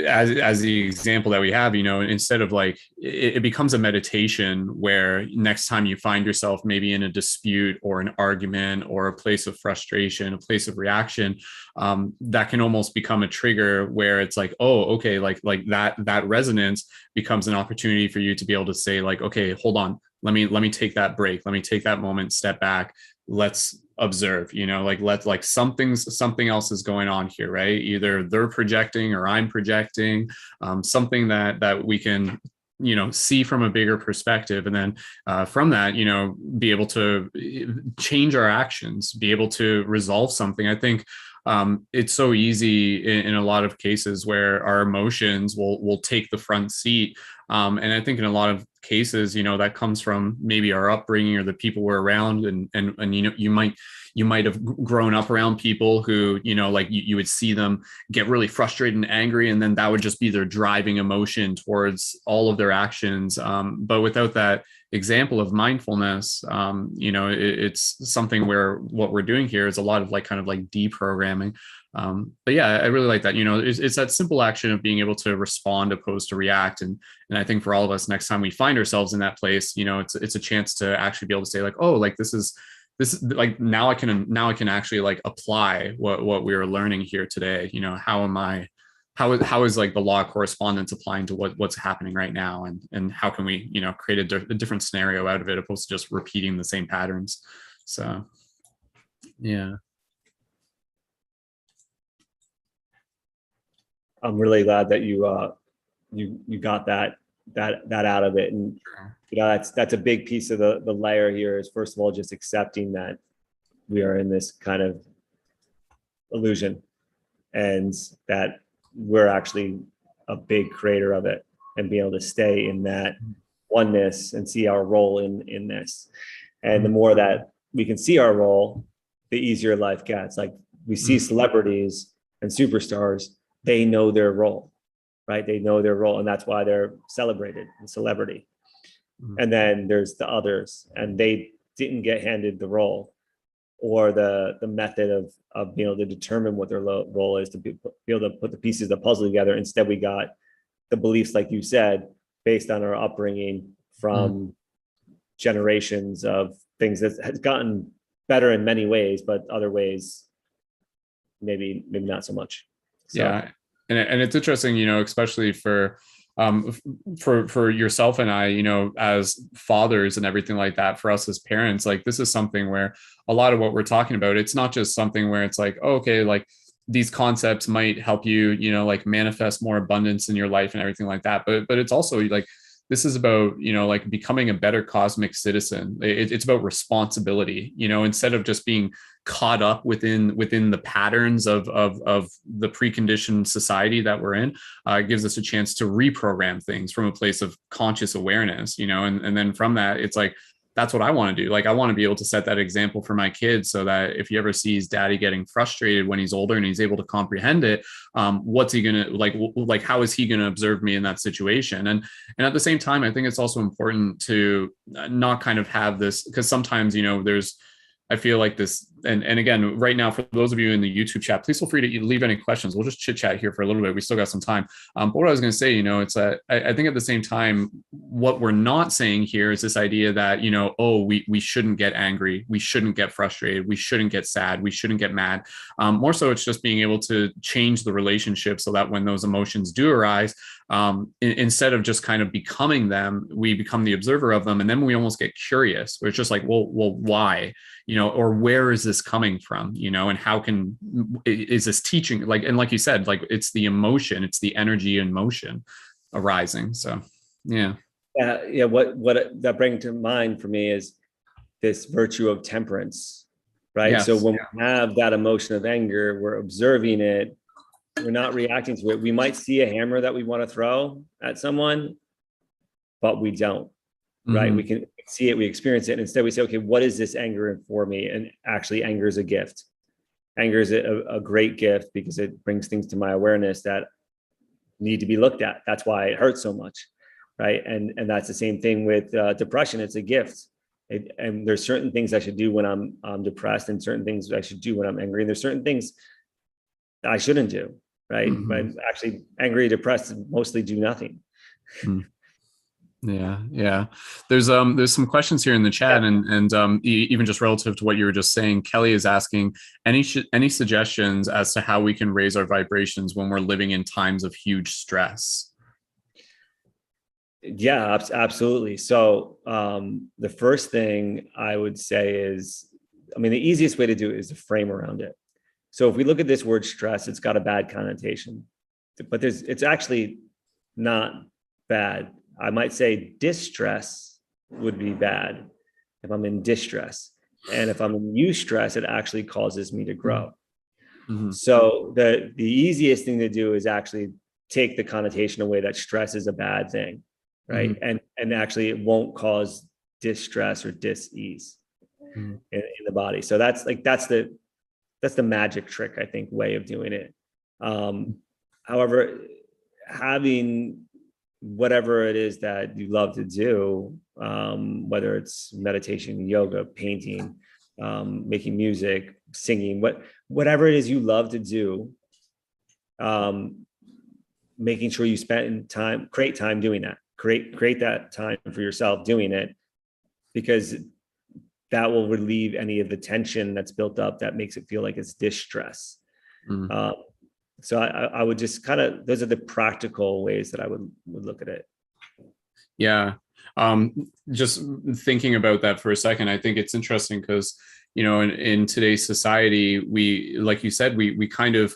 [SPEAKER 1] as the example that we have, you know, instead of like, it becomes a meditation where next time you find yourself maybe in a dispute or an argument or a place of frustration, a place of reaction, that can almost become a trigger where it's like, oh, okay, like that resonance becomes an opportunity for you to be able to say like, okay, hold on, let me take that break, let me take that moment, step back, let's observe, you know, like something else is going on here, right? Either they're projecting or I'm projecting, something that we can, you know, see from a bigger perspective, and then from that, you know, be able to change our actions, be able to resolve something. I think it's so easy in a lot of cases where our emotions will take the front seat. And I think in a lot of cases, you know, that comes from maybe our upbringing or the people we're around. And you know, you might have grown up around people who, you know, like you would see them get really frustrated and angry, and then that would just be their driving emotion towards all of their actions. But without that example of mindfulness, you know, it's something where what we're doing here is a lot of like kind of like deprogramming. But yeah, I really like that. You know, it's that simple action of being able to respond opposed to react. And I think for all of us, next time we find ourselves in that place, you know, it's a chance to actually be able to say like, oh, like this is like, now I can actually like apply what we were learning here today. You know, how is like the law of correspondence applying to what's happening right now, and how can we, you know, create a different scenario out of it opposed to just repeating the same patterns. So yeah.
[SPEAKER 2] I'm really glad that you got that out of it. And you know, that's a big piece of the layer here, is first of all just accepting that we are in this kind of illusion, and that we're actually a big creator of it, and being able to stay in that oneness and see our role in this. And the more that we can see our role, the easier life gets. Like we see celebrities and superstars, they know their role, right? They know their role, and that's why they're celebrated in celebrity. And then there's the others, and they didn't get handed the role or the method of being able to determine what their role is, to be able to put the pieces of the puzzle together. Instead, we got the beliefs, like you said, based on our upbringing from generations of things that has gotten better in many ways, but other ways, maybe not so much. So.
[SPEAKER 1] Yeah. And it's interesting, especially for yourself and I, as fathers and everything like that, for us as parents, like this is something where a lot of what we're talking about, it's not just something where it's like, oh, okay, like these concepts might help you, like manifest more abundance in your life and everything like that. But it's also like, this is about, like becoming a better cosmic citizen. It's about responsibility, instead of just being caught up within the patterns of the preconditioned society that we're in. It gives us a chance to reprogram things from a place of conscious awareness, and then from that, it's like, that's what I want to do. Like, I want to be able to set that example for my kids so that if he ever sees daddy getting frustrated when he's older and he's able to comprehend it, what's he going to like, how is he going to observe me in that situation? And at the same time, I think it's also important to not kind of have this, because sometimes, I feel like this, and again, right now, for those of you in the YouTube chat, please feel free to leave any questions. We'll just chit chat here for a little bit. We still got some time. But what I was going to say, it's I think at the same time, what we're not saying here is this idea that, we shouldn't get angry. We shouldn't get frustrated. We shouldn't get sad. We shouldn't get mad. More so, it's just being able to change the relationship so that when those emotions do arise, instead of just kind of becoming them, we become the observer of them. And then we almost get curious, where it's just like, well, why? Or where is this coming from, and how is this teaching? Like, and like you said, like it's the emotion, it's the energy and motion arising. So, yeah.
[SPEAKER 2] What that brings to mind for me is this virtue of temperance, right?
[SPEAKER 1] Yes,
[SPEAKER 2] so when we have that emotion of anger, we're observing it. We're not reacting to it. We might see a hammer that we want to throw at someone, but we don't. Right? We can see it, we experience it. And instead we say, okay, what is this anger for me? And actually, anger is a gift. Anger is a great gift because it brings things to my awareness that need to be looked at. That's why it hurts so much. Right? And that's the same thing with depression. It's a gift. And there's certain things I should do when I'm depressed, and certain things I should do when I'm angry. And there's certain things that I shouldn't do. Right? But actually, angry, depressed mostly do nothing.
[SPEAKER 1] Yeah. There's some questions here in the chat, and even just relative to what you were just saying. Kelly is asking any suggestions as to how we can raise our vibrations when we're living in times of huge stress.
[SPEAKER 2] Yeah, absolutely. So the first thing I would say is, the easiest way to do it is to frame around it. So if we look at this word stress, it's got a bad connotation, but it's actually not bad. I might say distress would be bad if I'm in distress. And if I'm in eustress, it actually causes me to grow. So the easiest thing to do is actually take the connotation away that stress is a bad thing, right? And actually it won't cause distress or dis-ease in the body. So that's the magic trick, I think, way of doing it. However, having whatever it is that you love to do, whether it's meditation, yoga, painting, making music, singing, whatever it is you love to do, making sure you create time doing that, create that time for yourself doing it, because that will relieve any of the tension that's built up that makes it feel like it's distress. So I would just those are the practical ways that I would look at it. Yeah.
[SPEAKER 1] Just thinking about that for a second, I think it's interesting because, in today's society, we, like you said, we kind of,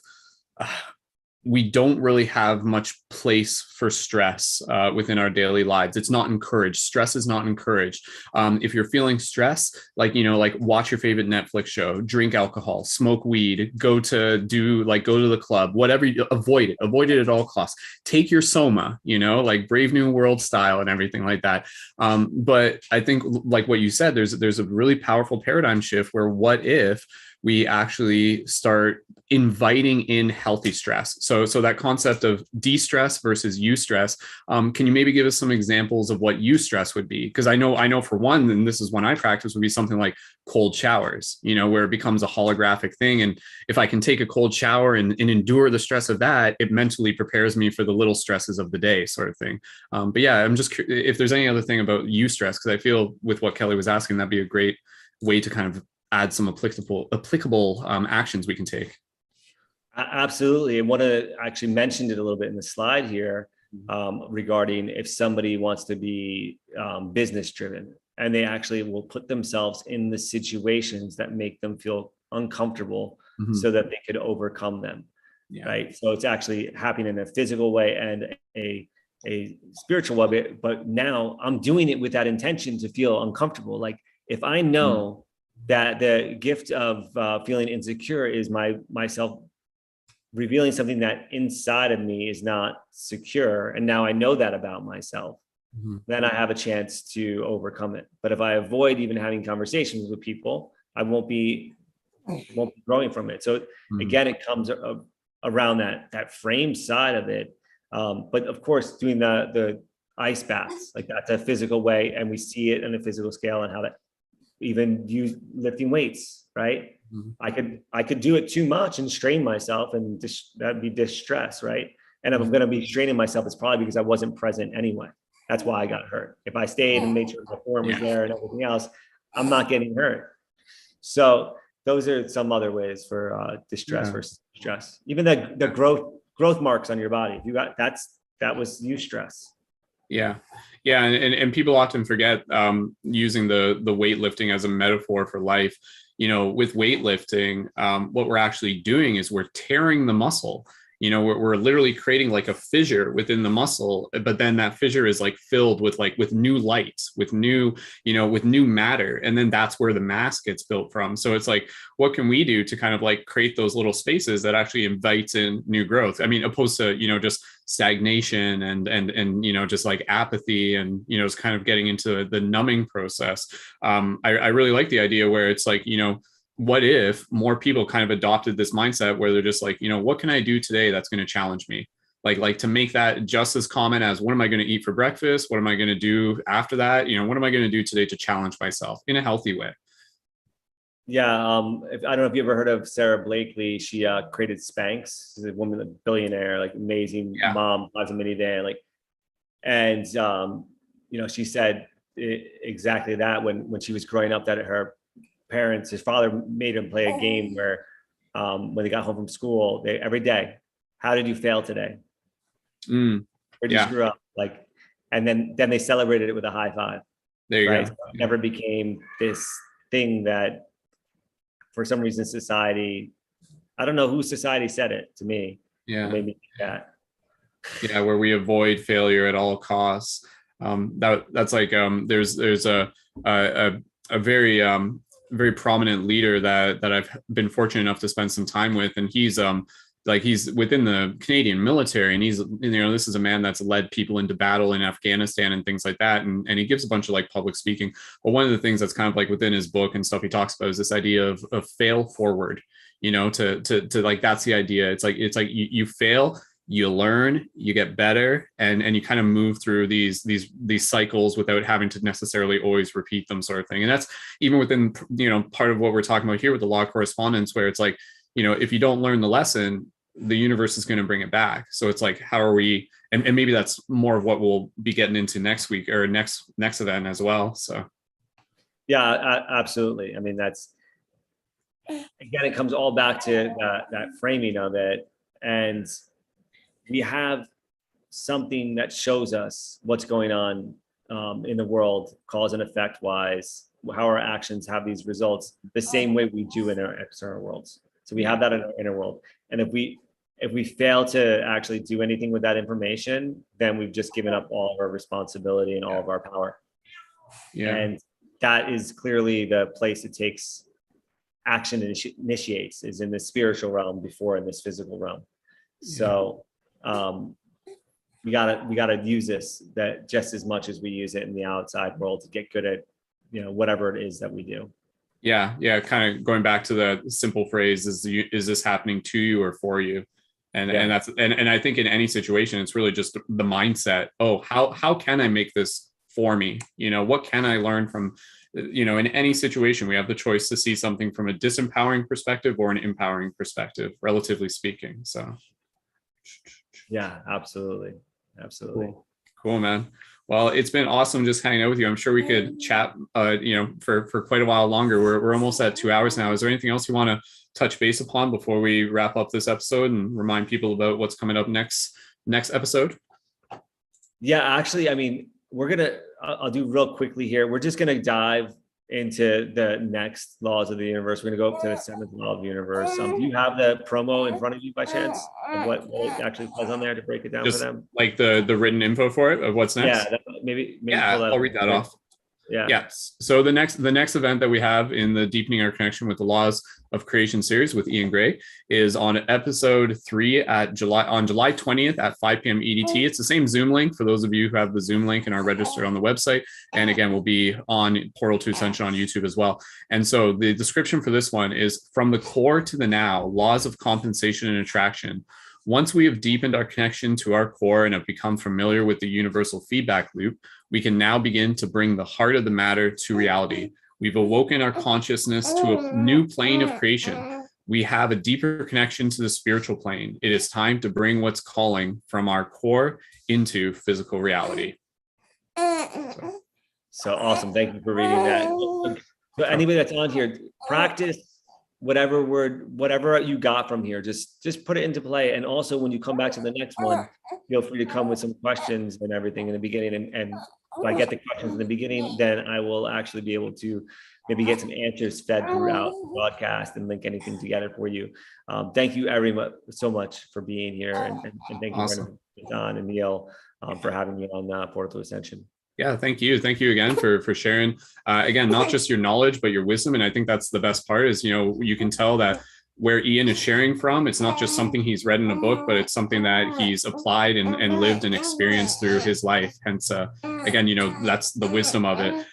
[SPEAKER 1] we don't really have much place for stress within our daily lives. It's not encouraged. Stress is not encouraged. If you're feeling stress, like, like watch your favorite Netflix show, drink alcohol, smoke weed, go to the club, whatever, avoid it at all costs. Take your soma, like Brave New World style and everything like that. But I think, like what you said, there's a really powerful paradigm shift where what if we actually start inviting in healthy stress. So that concept of de-stress versus eustress. Can you maybe give us some examples of what eustress would be? Because I know for one, and this is one I practice, would be something like cold showers, where it becomes a holographic thing. And if I can take a cold shower and endure the stress of that, it mentally prepares me for the little stresses of the day, sort of thing. But yeah, I'm just if there's any other thing about eustress, because I feel with what Kelly was asking, that'd be a great way to kind of add some applicable actions we can take.
[SPEAKER 2] Absolutely. And actually mentioned it a little bit in the slide here regarding if somebody wants to be business driven, and they actually will put themselves in the situations that make them feel uncomfortable so that they could overcome them. Yeah. Right. So it's actually happening in a physical way and a spiritual way, but now I'm doing it with that intention to feel uncomfortable. Like if I know that the gift of feeling insecure is myself revealing something that inside of me is not secure, and now I know that about myself, then I have a chance to overcome it. But if I avoid even having conversations with people, I won't be growing from it. So again, it comes around that frame side of it. But of course, doing the ice baths, like that's a physical way, and we see it in the physical scale and how that even use lifting weights, right? I could do it too much and strain myself, and that'd be distress, right? And if I'm going to be straining myself, it's probably because I wasn't present anyway. That's why I got hurt. If I stayed and made sure my form was there and everything else, I'm not getting hurt. So those are some other ways for distress versus stress. Even the growth marks on your body. If you got that was eustress.
[SPEAKER 1] Yeah. And people often forget using the weightlifting as a metaphor for life. With weightlifting, what we're actually doing is we're tearing the muscle. We're literally creating like a fissure within the muscle, but then that fissure is like filled with new light, with new matter. And then that's where the mass gets built from. So it's like, what can we do to kind of like create those little spaces that actually invites in new growth? I mean, opposed to, just stagnation and just like apathy and, it's kind of getting into the numbing process. I really like the idea where it's like, what if more people kind of adopted this mindset where they're just like, what can I do today that's going to challenge me? Like to make that just as common as what am I going to eat for breakfast? What am I going to do after that? What am I going to do today to challenge myself in a healthy way?
[SPEAKER 2] Yeah. I don't know if you ever heard of Sarah Blakely. She created Spanx. She's a woman, a billionaire, like amazing mom, drives a minivan, and she said exactly that when she was growing up, that her parents, his father made him play a game where when they got home from school, every day, how did you fail today? Where did you screw up? And then they celebrated it with a high five.
[SPEAKER 1] There you go.
[SPEAKER 2] So it never became this thing that for some reason society, I don't know who society said it to me.
[SPEAKER 1] Yeah.
[SPEAKER 2] It made me think that.
[SPEAKER 1] Yeah, where we avoid failure at all costs. That's like there's a very prominent leader that I've been fortunate enough to spend some time with, and he's within the Canadian military, and he's this is a man that's led people into battle in Afghanistan and things like that, and he gives a bunch of like public speaking. But one of the things that's kind of like within his book and stuff he talks about is this idea of fail forward. To like, that's the idea. It's like you fail, you learn, you get better, and you kind of move through these cycles without having to necessarily always repeat them, sort of thing. And that's even within, part of what we're talking about here with the law of correspondence, where it's like, if you don't learn the lesson, the universe is going to bring it back. So it's like, how are we, and maybe that's more of what we'll be getting into next week or next event as well. So.
[SPEAKER 2] Yeah, absolutely. I mean, that's, again, it comes all back to that framing of it. And we have something that shows us what's going on in the world, cause and effect wise, how our actions have these results the same way we do in our external worlds. So we have that in our inner world. And if we if we fail to actually do anything with that information, then we've just given up all of our responsibility and all of our power.
[SPEAKER 1] Yeah.
[SPEAKER 2] And that is clearly the place it takes action and initiates, is in the spiritual realm before in this physical realm. So we gotta use this that just as much as we use it in the outside world to get good at, whatever it is that we do.
[SPEAKER 1] Yeah. Kind of going back to the simple phrase, is this happening to you or for you? And that's and I think in any situation, it's really just the mindset. Oh, how can I make this for me? What can I learn from, in any situation? We have the choice to see something from a disempowering perspective or an empowering perspective, relatively speaking. So
[SPEAKER 2] yeah, absolutely.
[SPEAKER 1] Cool, man. Well, it's been awesome just hanging out with you. I'm sure we could chat, for quite a while longer. We're almost at 2 hours now. Is there anything else you want to touch base upon before we wrap up this episode and remind people about what's coming up next episode?
[SPEAKER 2] Yeah, actually, I mean, I'll do real quickly here. We're just gonna dive into the next laws of the universe. We're gonna go up to the 7th law of the universe. Do you have the promo in front of you by chance of what it actually says on there to break it down
[SPEAKER 1] just
[SPEAKER 2] for them?
[SPEAKER 1] Like the written info for it of what's next?
[SPEAKER 2] Yeah, maybe
[SPEAKER 1] I'll read that off. Yes. So the next event that we have in the Deepening Our Connection with the Laws of Creation series with Iain Grae is on episode 3 on July 20th at 5 p.m. EDT. It's the same Zoom link for those of you who have the Zoom link and are registered on the website. And again, we'll be on Portal to Ascension on YouTube as well. And so the description for this one is from the core to the now, laws of compensation and attraction. Once we have deepened our connection to our core and have become familiar with the universal feedback loop, we can now begin to bring the heart of the matter to reality. We've awoken our consciousness to a new plane of creation. We have a deeper connection to the spiritual plane. It is time to bring what's calling from our core into physical reality.
[SPEAKER 2] So awesome. Thank you for reading that. So anybody that's on here, practice whatever you got from here, just put it into play. And also when you come back to the next one, feel free to come with some questions and everything in the beginning. And if I get the questions in the beginning, then I will actually be able to maybe get some answers fed throughout the broadcast and link anything together for you. Thank you so much for being here. And thank you, awesome. Don and Neil, for having me on Portal to Ascension.
[SPEAKER 1] Yeah, thank you. Thank you again for sharing, again, not just your knowledge, but your wisdom. And I think that's the best part is, you can tell that where Iain is sharing from, it's not just something he's read in a book, but it's something that he's applied and lived and experienced through his life. Hence, again, that's the wisdom of it.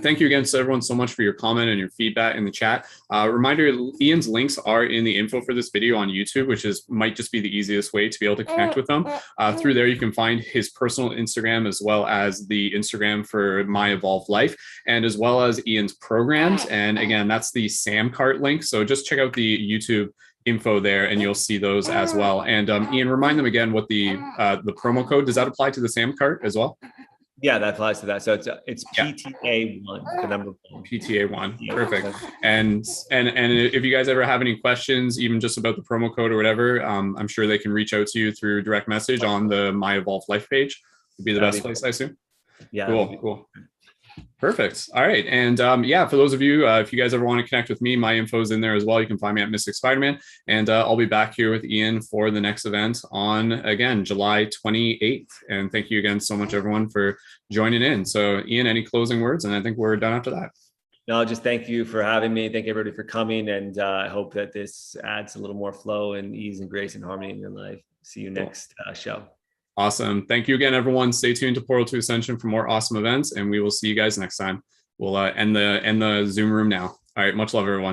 [SPEAKER 1] Thank you again to everyone so much for your comment and your feedback in the chat. Reminder, Iain's links are in the info for this video on YouTube, which might just be the easiest way to be able to connect with them. Through there, you can find his personal Instagram as well as the Instagram for My Evolved Life, and as well as Iain's programs. And again, that's the Samcart link. So just check out the YouTube info there and you'll see those as well. And Iain, remind them again what the promo code, does that apply to the Samcart as well?
[SPEAKER 2] Yeah, that applies to that. So it's PTA1, the number 1.
[SPEAKER 1] PTA1, perfect. And if you guys ever have any questions, even just about the promo code or whatever, I'm sure they can reach out to you through direct message on the My Evolved Life page. Would be the best place, I assume.
[SPEAKER 2] Yeah.
[SPEAKER 1] Cool. Perfect. All right. And for those of you, if you guys ever want to connect with me, my info is in there as well. You can find me at Mystic Spider-Man. And I'll be back here with Iain for the next event on, again, July 28th. And thank you again so much, everyone, for joining in. So Iain, any closing words? And I think we're done after that.
[SPEAKER 2] No, just thank you for having me. Thank everybody for coming. And I hope that this adds a little more flow and ease and grace and harmony in your life. See you next show.
[SPEAKER 1] Awesome. Thank you again, everyone. Stay tuned to Portal to Ascension for more awesome events, and we will see you guys next time. We'll end the Zoom room now. All right. Much love, everyone.